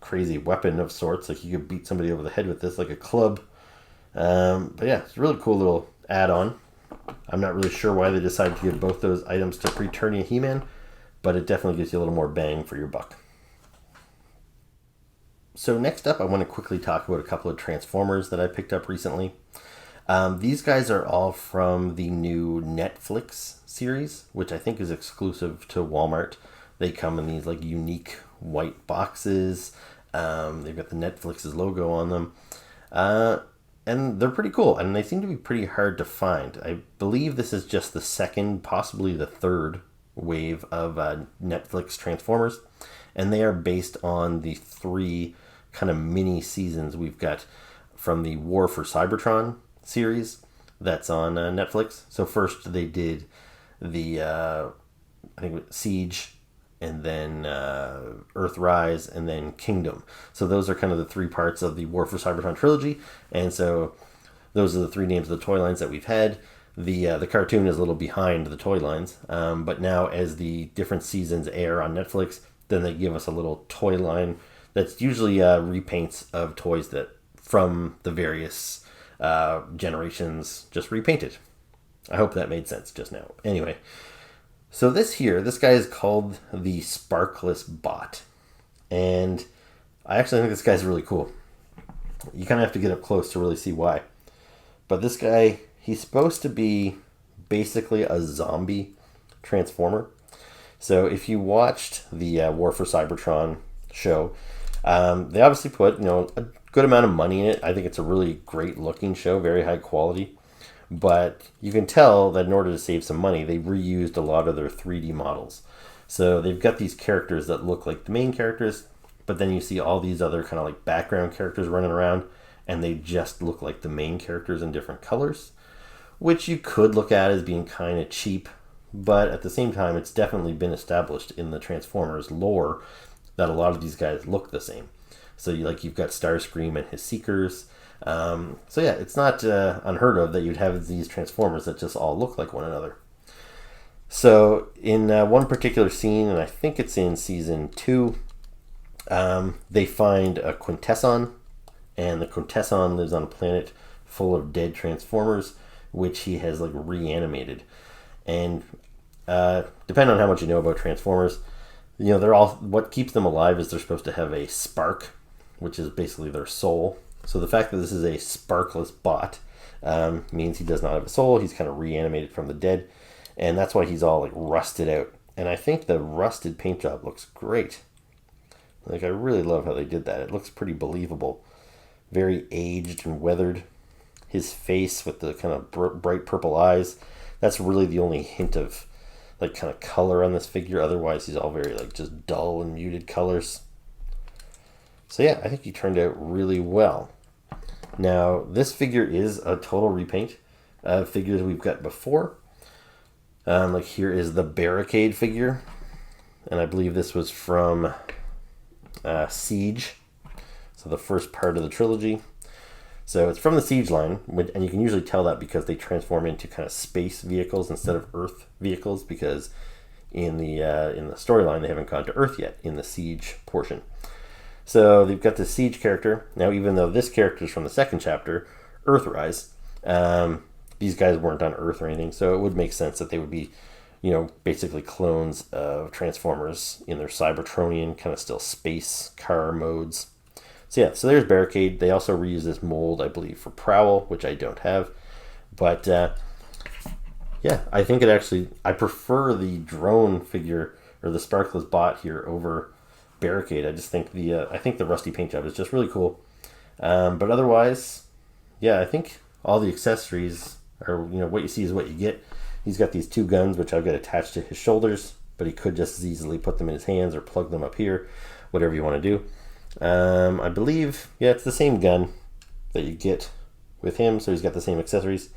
crazy weapon of sorts. Like you could beat somebody over the head with this, like a club. But yeah, it's a really cool little add-on. I'm not really sure why they decided to give both those items to Preternia He-Man, but it definitely gives you a little more bang for your buck. So next up, I want to quickly talk about a couple of Transformers that I picked up recently. These guys are all from the new Netflix series, which I think is exclusive to Walmart. They come in these like unique white boxes. They've got the Netflix's logo on them. And they're pretty cool, and they seem to be pretty hard to find. I believe this is just the second, possibly the third wave of Netflix Transformers, and they are based on the 3 kind of mini seasons we've got from the War for Cybertron series that's on Netflix. So first they did the I think it was Siege, and then Earthrise, and then Kingdom. So those are kind of the 3 parts of the War for Cybertron trilogy, and so those are the 3 names of the toy lines that we've had. The cartoon is a little behind the toy lines, but now as the different seasons air on Netflix, then they give us a little toy line that's usually repaints of toys that from the various generations, just repainted. I hope that made sense just now. Anyway, so this guy is called the Sparkless Bot, and I actually think this guy's really cool. You kind of have to get up close to really see why. But this guy, he's supposed to be basically a zombie transformer. So if you watched the War for Cybertron show, they obviously put a good amount of money in it. I think it's a really great looking show, very high quality. But you can tell that in order to save some money, they reused a lot of their 3D models. So they've got these characters that look like the main characters, but then you see all these other kind of like background characters running around, and they just look like the main characters in different colors, which you could look at as being kind of cheap, but at the same time, it's definitely been established in the Transformers lore that a lot of these guys look the same. So you've got Starscream and his Seekers. So yeah, it's not unheard of that you'd have these Transformers that just all look like one another. So in one particular scene, and I think it's in season 2, they find a Quintesson, and the Quintesson lives on a planet full of dead Transformers, which he has like reanimated. And depending on how much you know about Transformers, they're all, what keeps them alive is they're supposed to have a spark, which is basically their soul. So the fact that this is a sparkless bot means he does not have a soul. He's kind of reanimated from the dead, and that's why he's all like rusted out. And I think the rusted paint job looks great. Like, I really love how they did that. It looks pretty believable. Very aged and weathered. His face with the kind of bright purple eyes, that's really the only hint of like kind of color on this figure. Otherwise, he's all very like just dull and muted colors. So yeah, I think he turned out really well. Now, this figure is a total repaint of figures we've got before. Like here is the Barricade figure, and I believe this was from Siege, so the first part of the trilogy. So it's from the Siege line, and you can usually tell that because they transform into kind of space vehicles instead of Earth vehicles, because in the storyline they haven't gone to Earth yet in the Siege portion. So they've got the Siege character. Now, even though this character is from the second chapter, Earthrise, these guys weren't on Earth or anything, so it would make sense that they would be, basically clones of Transformers in their Cybertronian kind of still space car modes. So yeah, so there's Barricade. They also reuse this mold, I believe, for Prowl, which I don't have. But yeah, I think I prefer the drone figure, or the Sparkless Bot here, over Barricade. I just think the rusty paint job is just really cool. But otherwise, yeah, I think all the accessories are, what you see is what you get. He's got these 2 guns, which I've got attached to his shoulders, but he could just as easily put them in his hands or plug them up here, whatever you want to do. I believe, yeah, it's the same gun that you get with him, so he's got the same accessories.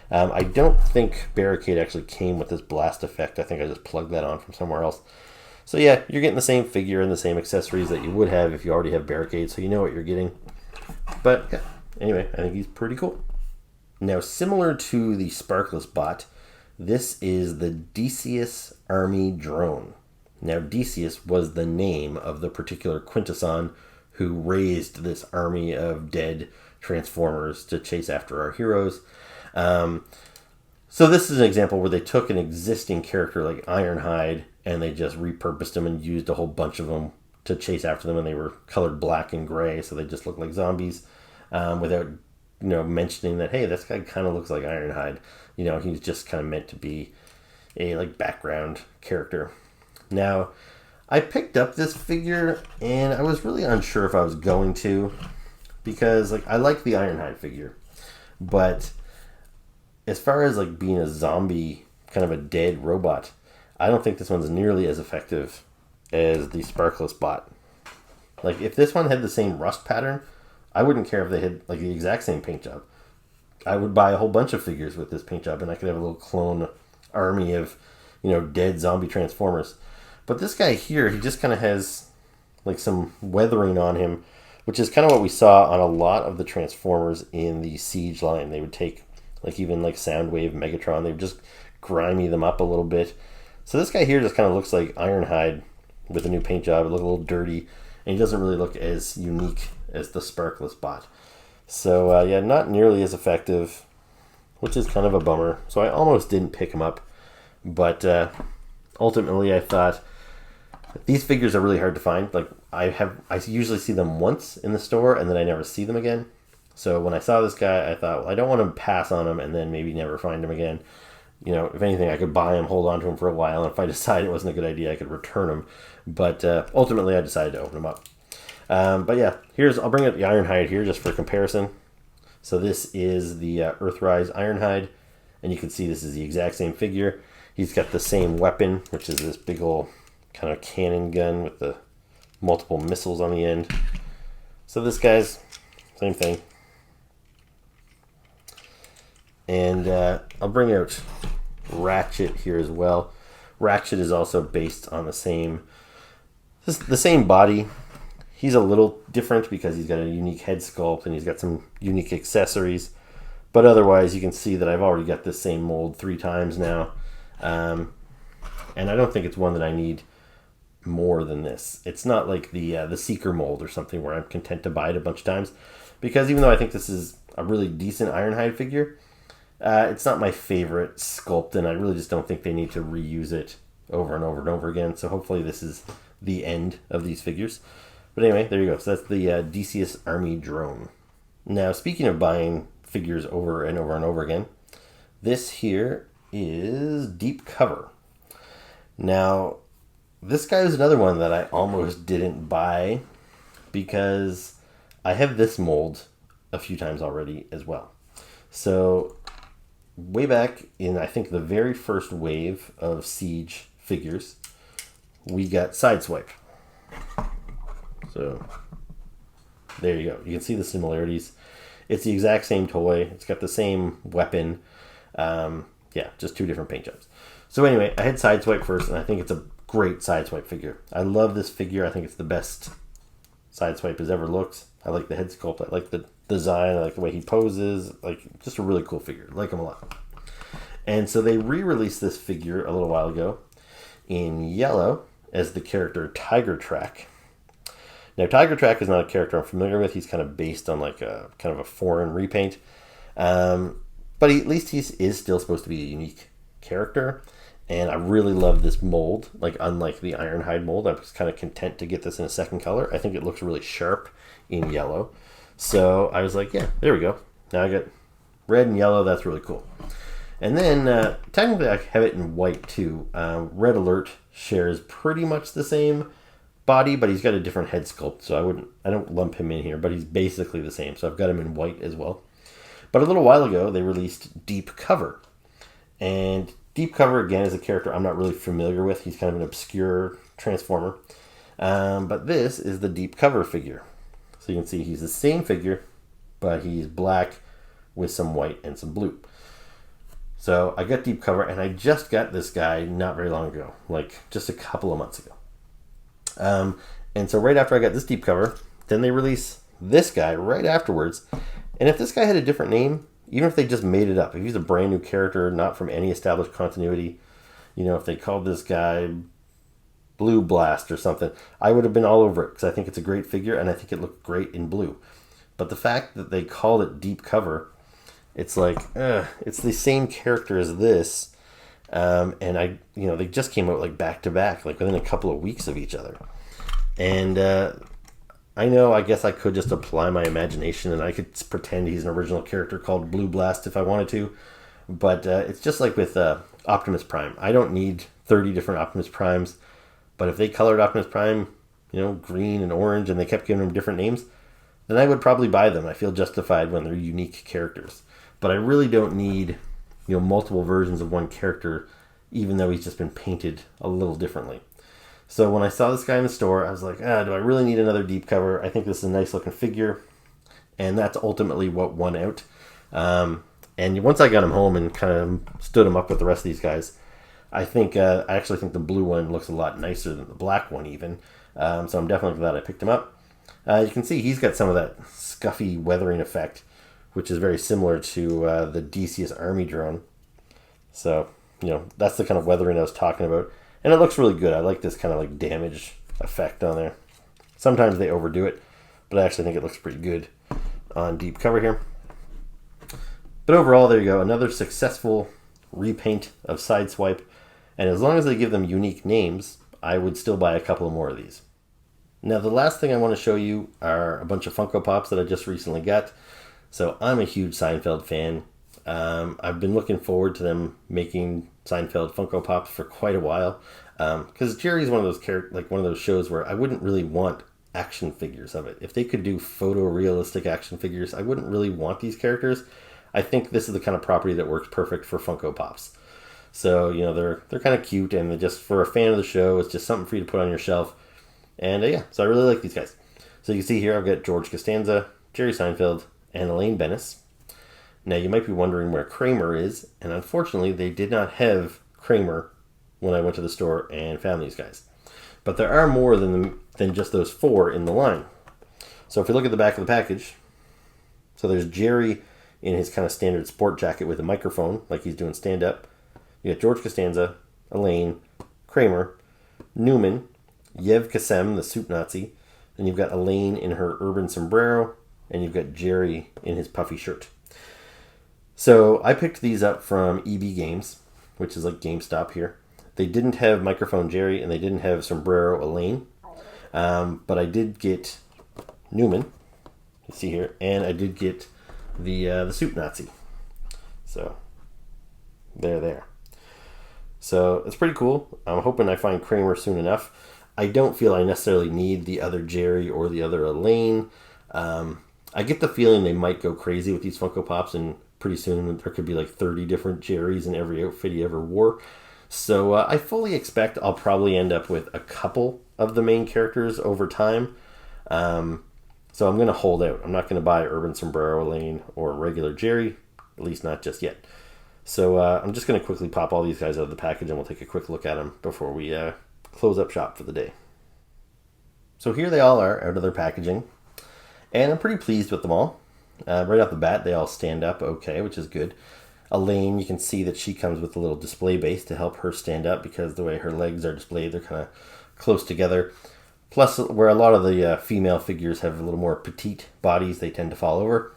I don't think Barricade actually came with this blast effect. I think I just plugged that on from somewhere else. So yeah, you're getting the same figure and the same accessories that you would have if you already have Barricade, so you know what you're getting. But yeah, anyway, I think he's pretty cool. Now, similar to the Sparkless Bot, this is the Dcs Army Drone. Now, Dcs was the name of the particular Quintesson who raised this army of dead Transformers to chase after our heroes. So this is an example where they took an existing character like Ironhide and they just repurposed him and used a whole bunch of them to chase after them, and they were colored black and gray, so they just look like zombies, without mentioning that, hey, this guy kind of looks like Ironhide. He's just kind of meant to be a like background character. Now, I picked up this figure and I was really unsure if I was going to, because I like the Ironhide figure, but as far as being a zombie, kind of a dead robot, I don't think this one's nearly as effective as the Sparkless Bot. Like, if this one had the same rust pattern, I wouldn't care if they had, like, the exact same paint job. I would buy a whole bunch of figures with this paint job, and I could have a little clone army of, dead zombie Transformers. But this guy here, he just kind of has, like, some weathering on him, which is kind of what we saw on a lot of the Transformers in the Siege line. They would take, like, even, like, Soundwave, Megatron, they would just grimy them up a little bit. So this guy here just kind of looks like Ironhide with a new paint job. It looks a little dirty, and he doesn't really look as unique as the Sparkless Bot. So, yeah, not nearly as effective, which is kind of a bummer. So I almost didn't pick him up, but ultimately I thought these figures are really hard to find. Like, I usually see them once in the store, and then I never see them again. So when I saw this guy, I thought, well, I don't want to pass on him and then maybe never find him again. If anything, I could buy him, hold on to him for a while, and if I decide it wasn't a good idea, I could return him. But ultimately, I decided to open him up. But yeah, I'll bring up the Ironhide here just for comparison. So this is the Earthrise Ironhide, and you can see this is the exact same figure. He's got the same weapon, which is this big old kind of cannon gun with the multiple missiles on the end. So this guy's same thing. And I'll bring out Ratchet here as well. Ratchet is also based on the same body. He's a little different because he's got a unique head sculpt and he's got some unique accessories. But otherwise, you can see that I've already got this same mold 3 times now. And I don't think it's one that I need more than this. It's not like the Seeker mold or something where I'm content to buy it a bunch of times. Because even though I think this is a really decent Ironhide figure, it's not my favorite sculpt, and I really just don't think they need to reuse it over and over and over again. So hopefully this is the end of these figures. But anyway, there you go. So that's the Dcs Army Drone. Now, speaking of buying figures over and over and over again, this here is Deep Cover. Now, this guy was another one that I almost didn't buy because I have this mold a few times already as well. So way back in, I think, the very first wave of Siege figures, we got Sideswipe. So there you go. You can see the similarities. It's the exact same toy. It's got the same weapon. Yeah, just 2 different paint jobs. So anyway, I had Sideswipe first, and I think it's a great Sideswipe figure. I love this figure. I think it's the best Sideswipe has ever looked. I like the head sculpt. I like the design. I like the way he poses. Like, just a really cool figure. I like him a lot. And so they re-released this figure a little while ago in yellow as the character Tiger Track. Now, Tiger Track is not a character I'm familiar with. He's kind of based on like a kind of a foreign repaint. But at least he is still supposed to be a unique character. And I really love this mold. Like, unlike the Ironhide mold, I was kind of content to get this in a second color. I think it looks really sharp in yellow. So I was like, yeah, there we go. Now I got red and yellow. That's really cool. And then technically I have it in white too. Red Alert shares pretty much the same body, but he's got a different head sculpt. So I don't lump him in here, but he's basically the same. So I've got him in white as well. But a little while ago, they released Deep Cover. And Deep Cover, again, is a character I'm not really familiar with. He's kind of an obscure Transformer. But this is the Deep Cover figure. So you can see he's the same figure, but he's black with some white and some blue. So I got Deep Cover, and I just got this guy not very long ago, like just a couple of months ago. And so right after I got this Deep Cover, then they release this guy right afterwards. And if this guy had a different name, even if they just made it up, if he's a brand new character, not from any established continuity, if they called this guy Blue Blast or something, I would have been all over it because I think it's a great figure and I think it looked great in blue. But the fact that they called it Deep Cover, it's like, it's the same character as this. And they just came out like back to back, like within a couple of weeks of each other. And I know, I guess I could just apply my imagination and I could pretend he's an original character called Blue Blast if I wanted to. But it's just like with Optimus Prime. I don't need 30 different Optimus Primes. But if they colored Optimus Prime, green and orange, and they kept giving them different names, then I would probably buy them. I feel justified when they're unique characters. But I really don't need, multiple versions of one character even though he's just been painted a little differently. So when I saw this guy in the store, I was like, do I really need another deep cover? I think this is a nice looking figure. And that's ultimately what won out. And once I got him home and kind of stood him up with the rest of these guys, I actually think the blue one looks a lot nicer than the black one even. So I'm definitely glad I picked him up. You can see he's got some of that scuffy weathering effect, which is very similar to the Dcs Army Drone. So, that's the kind of weathering I was talking about. And it looks really good. I like this kind of like damage effect on there. Sometimes they overdo it, but I actually think it looks pretty good on deep cover here. But overall, there you go. Another successful repaint of Sideswipe. And as long as they give them unique names, I would still buy a couple more of these. Now, the last thing I want to show you are a bunch of Funko Pops that I just recently got. So I'm a huge Seinfeld fan. I've been looking forward to them making Seinfeld Funko Pops for quite a while. Because Jerry's one of those shows where I wouldn't really want action figures of it. If they could do photorealistic action figures, I wouldn't really want these characters. I think this is the kind of property that works perfect for Funko Pops. So, they're kind of cute, and just for a fan of the show, it's just something for you to put on your shelf. And so I really like these guys. So you can see here I've got George Costanza, Jerry Seinfeld, and Elaine Bennis. Now you might be wondering where Kramer is, and unfortunately they did not have Kramer when I went to the store and found these guys. But there are more than just those 4 in the line. So if you look at the back of the package, so there's Jerry in his kind of standard sport jacket with a microphone, like he's doing stand-up. You got George Costanza, Elaine, Kramer, Newman, Yev Kassem, the soup Nazi, then you've got Elaine in her urban sombrero, and you've got Jerry in his puffy shirt. So I picked these up from EB Games, which is like GameStop here. They didn't have microphone Jerry, and they didn't have sombrero Elaine, but I did get Newman, you see here, and I did get the soup Nazi. So there. So it's pretty cool. I'm hoping I find Kramer soon enough. I don't feel I necessarily need the other Jerry or the other Elaine. I get the feeling they might go crazy with these Funko Pops, and pretty soon there could be like 30 different Jerrys in every outfit he ever wore. So I fully expect I'll probably end up with a couple of the main characters over time. So I'm going to hold out. I'm not going to buy Urban Sombrero Elaine or regular Jerry, at least not just yet. So I'm just going to quickly pop all these guys out of the package, and we'll take a quick look at them before we close up shop for the day. So here they all are out of their packaging, and I'm pretty pleased with them all. Right off the bat, they all stand up okay, which is good. Elaine, you can see that she comes with a little display base to help her stand up, because the way her legs are displayed, they're kind of close together. Plus, where a lot of the female figures have a little more petite bodies, they tend to fall over.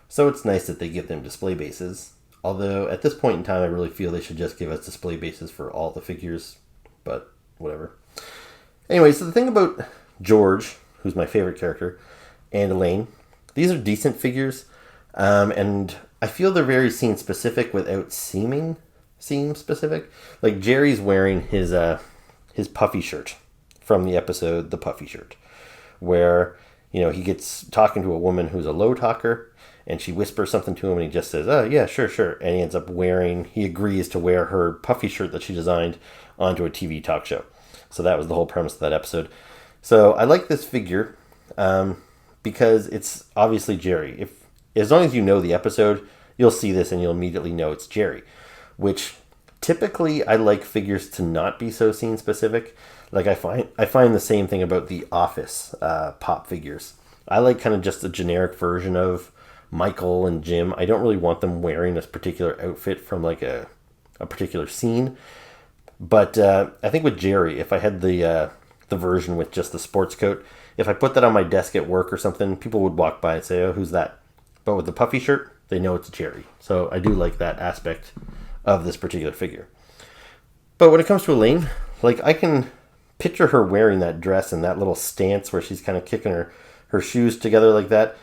So it's nice that they give them display bases. Although, at this point in time, I really feel they should just give us display bases for all the figures. But, whatever. Anyway, so the thing about George, who's my favorite character, and Elaine, these are decent figures. And I feel they're very scene-specific without seeming scene-specific. Like, Jerry's wearing his puffy shirt from the episode The Puffy Shirt, where, he gets talking to a woman who's a low talker, and she whispers something to him, and he just says, oh, yeah, sure. And he agrees to wear her puffy shirt that she designed onto a TV talk show. So that was the whole premise of that episode. So I like this figure because it's obviously Jerry. As long as you know the episode, you'll see this and you'll immediately know it's Jerry, which typically I like figures to not be so scene specific. Like I find the same thing about the Office pop figures. I like kind of just a generic version of Michael and Jim. I don't really want them wearing this particular outfit from like a particular scene. But I think with Jerry, if I had the version with just the sports coat, if I put that on my desk at work or something, people would walk by and say, oh, who's that? But with the puffy shirt, they know it's Jerry. So I do like that aspect of this particular figure. But when it comes to Elaine, like I can picture her wearing that dress and that little stance where she's kind of kicking her shoes together like that.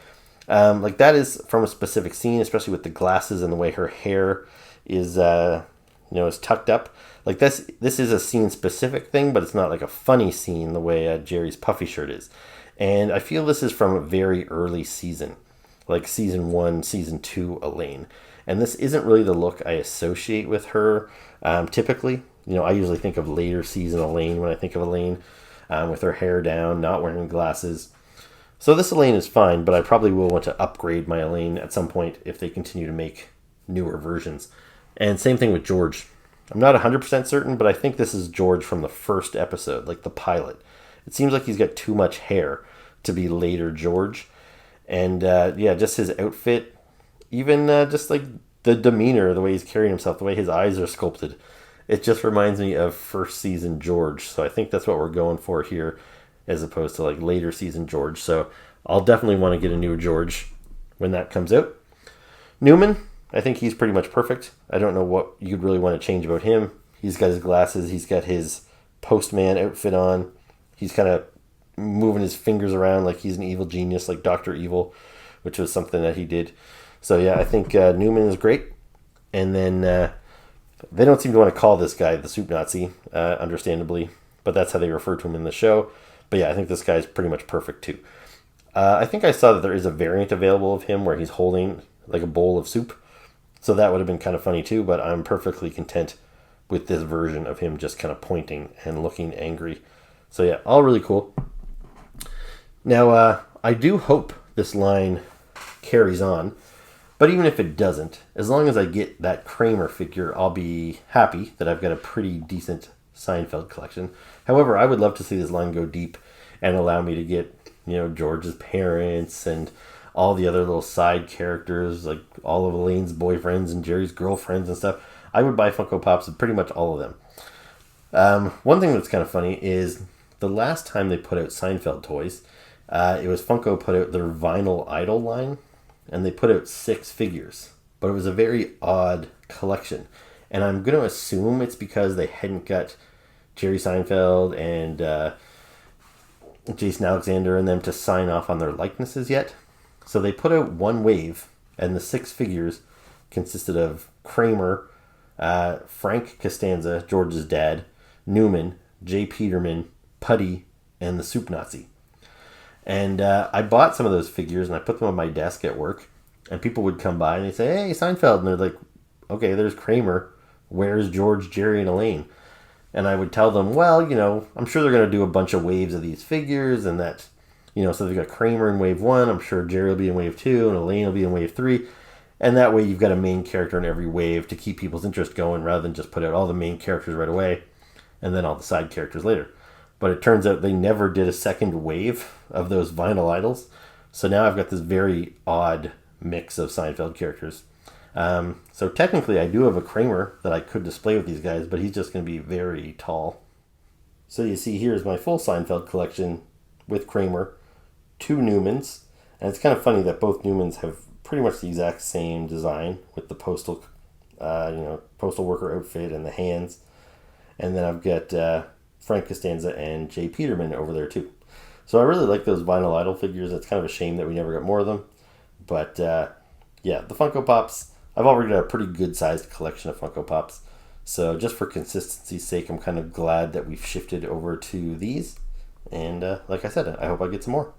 Like that is from a specific scene, especially with the glasses and the way her hair is, is tucked up. Like this is a scene specific thing, but it's not like a funny scene the way Jerry's puffy shirt is. And I feel this is from a very early season. like season 1, season 2 Elaine. And this isn't really the look I associate with her typically. I usually think of later season Elaine when I think of Elaine, with her hair down, not wearing glasses. So this Elaine is fine, but I probably will want to upgrade my Elaine at some point if they continue to make newer versions. And same thing with George. I'm not 100% certain, but I think this is George from the first episode, like the pilot. It seems like he's got too much hair to be later George. And just his outfit, even just like the demeanor, the way he's carrying himself, the way his eyes are sculpted. It just reminds me of first season George. So I think that's what we're going for here, as opposed to like later season George. So I'll definitely want to get a new George when that comes out. Newman, I think he's pretty much perfect. I don't know what you'd really want to change about him. He's got his glasses. He's got his postman outfit on. He's kind of moving his fingers around like he's an evil genius, like Dr. Evil, which was something that he did. So yeah, I think Newman is great. And then they don't seem to want to call this guy the Soup Nazi, understandably, but that's how they refer to him in the show. But yeah, I think this guy's pretty much perfect too. I think I saw that there is a variant available of him where he's holding like a bowl of soup. So that would have been kind of funny too, but I'm perfectly content with this version of him just kind of pointing and looking angry. So yeah, all really cool. Now, I do hope this line carries on, but even if it doesn't, as long as I get that Kramer figure, I'll be happy that I've got a pretty decent Seinfeld collection. However, I would love to see this line go deep and allow me to get, George's parents and all the other little side characters, like all of Elaine's boyfriends and Jerry's girlfriends and stuff. I would buy Funko Pops of pretty much all of them. One thing that's kind of funny is the last time they put out Seinfeld toys, it was Funko put out their Vinyl Idol line, and they put out 6 figures. But it was a very odd collection. And I'm going to assume it's because they hadn't got Jerry Seinfeld and Jason Alexander and them to sign off on their likenesses yet. So they put out one wave, and the 6 figures consisted of Kramer, Frank Costanza, George's dad, Newman, Jay Peterman, Putty, and the Soup Nazi. And I bought some of those figures, and I put them on my desk at work, and people would come by, and they'd say, "Hey, Seinfeld," and they're like, "Okay, there's Kramer. Where's George, Jerry, and Elaine?" And I would tell them, well, I'm sure they're going to do a bunch of waves of these figures, and that, so they've got Kramer in wave 1, I'm sure Jerry will be in wave 2, and Elaine will be in wave 3, and that way you've got a main character in every wave to keep people's interest going, rather than just put out all the main characters right away, and then all the side characters later. But it turns out they never did a second wave of those vinyl idols, so now I've got this very odd mix of Seinfeld characters. So technically I do have a Kramer that I could display with these guys, but he's just going to be very tall. So you see here's my full Seinfeld collection with Kramer, 2 Newmans, and it's kind of funny that both Newmans have pretty much the exact same design with the postal worker outfit and the hands. And then I've got Frank Costanza and Jay Peterman over there too. So I really like those Vinyl Idol figures. It's kind of a shame that we never got more of them. But the Funko Pops, I've already got a pretty good sized collection of Funko Pops. So just for consistency's sake, I'm kind of glad that we've shifted over to these. And like I said, I hope I get some more.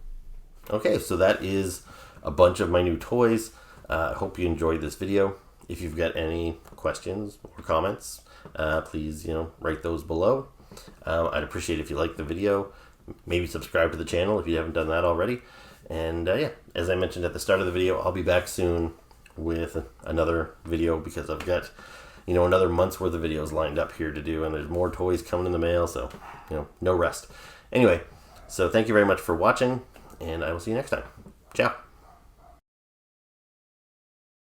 Okay, so that is a bunch of my new toys. I hope you enjoyed this video. If you've got any questions or comments, please, write those below. I'd appreciate if you like the video. Maybe subscribe to the channel if you haven't done that already. And as I mentioned at the start of the video, I'll be back soon with another video because I've got, another month's worth of videos lined up here to do, and there's more toys coming in the mail, so, no rest. Anyway, so thank you very much for watching, and I will see you next time. Ciao.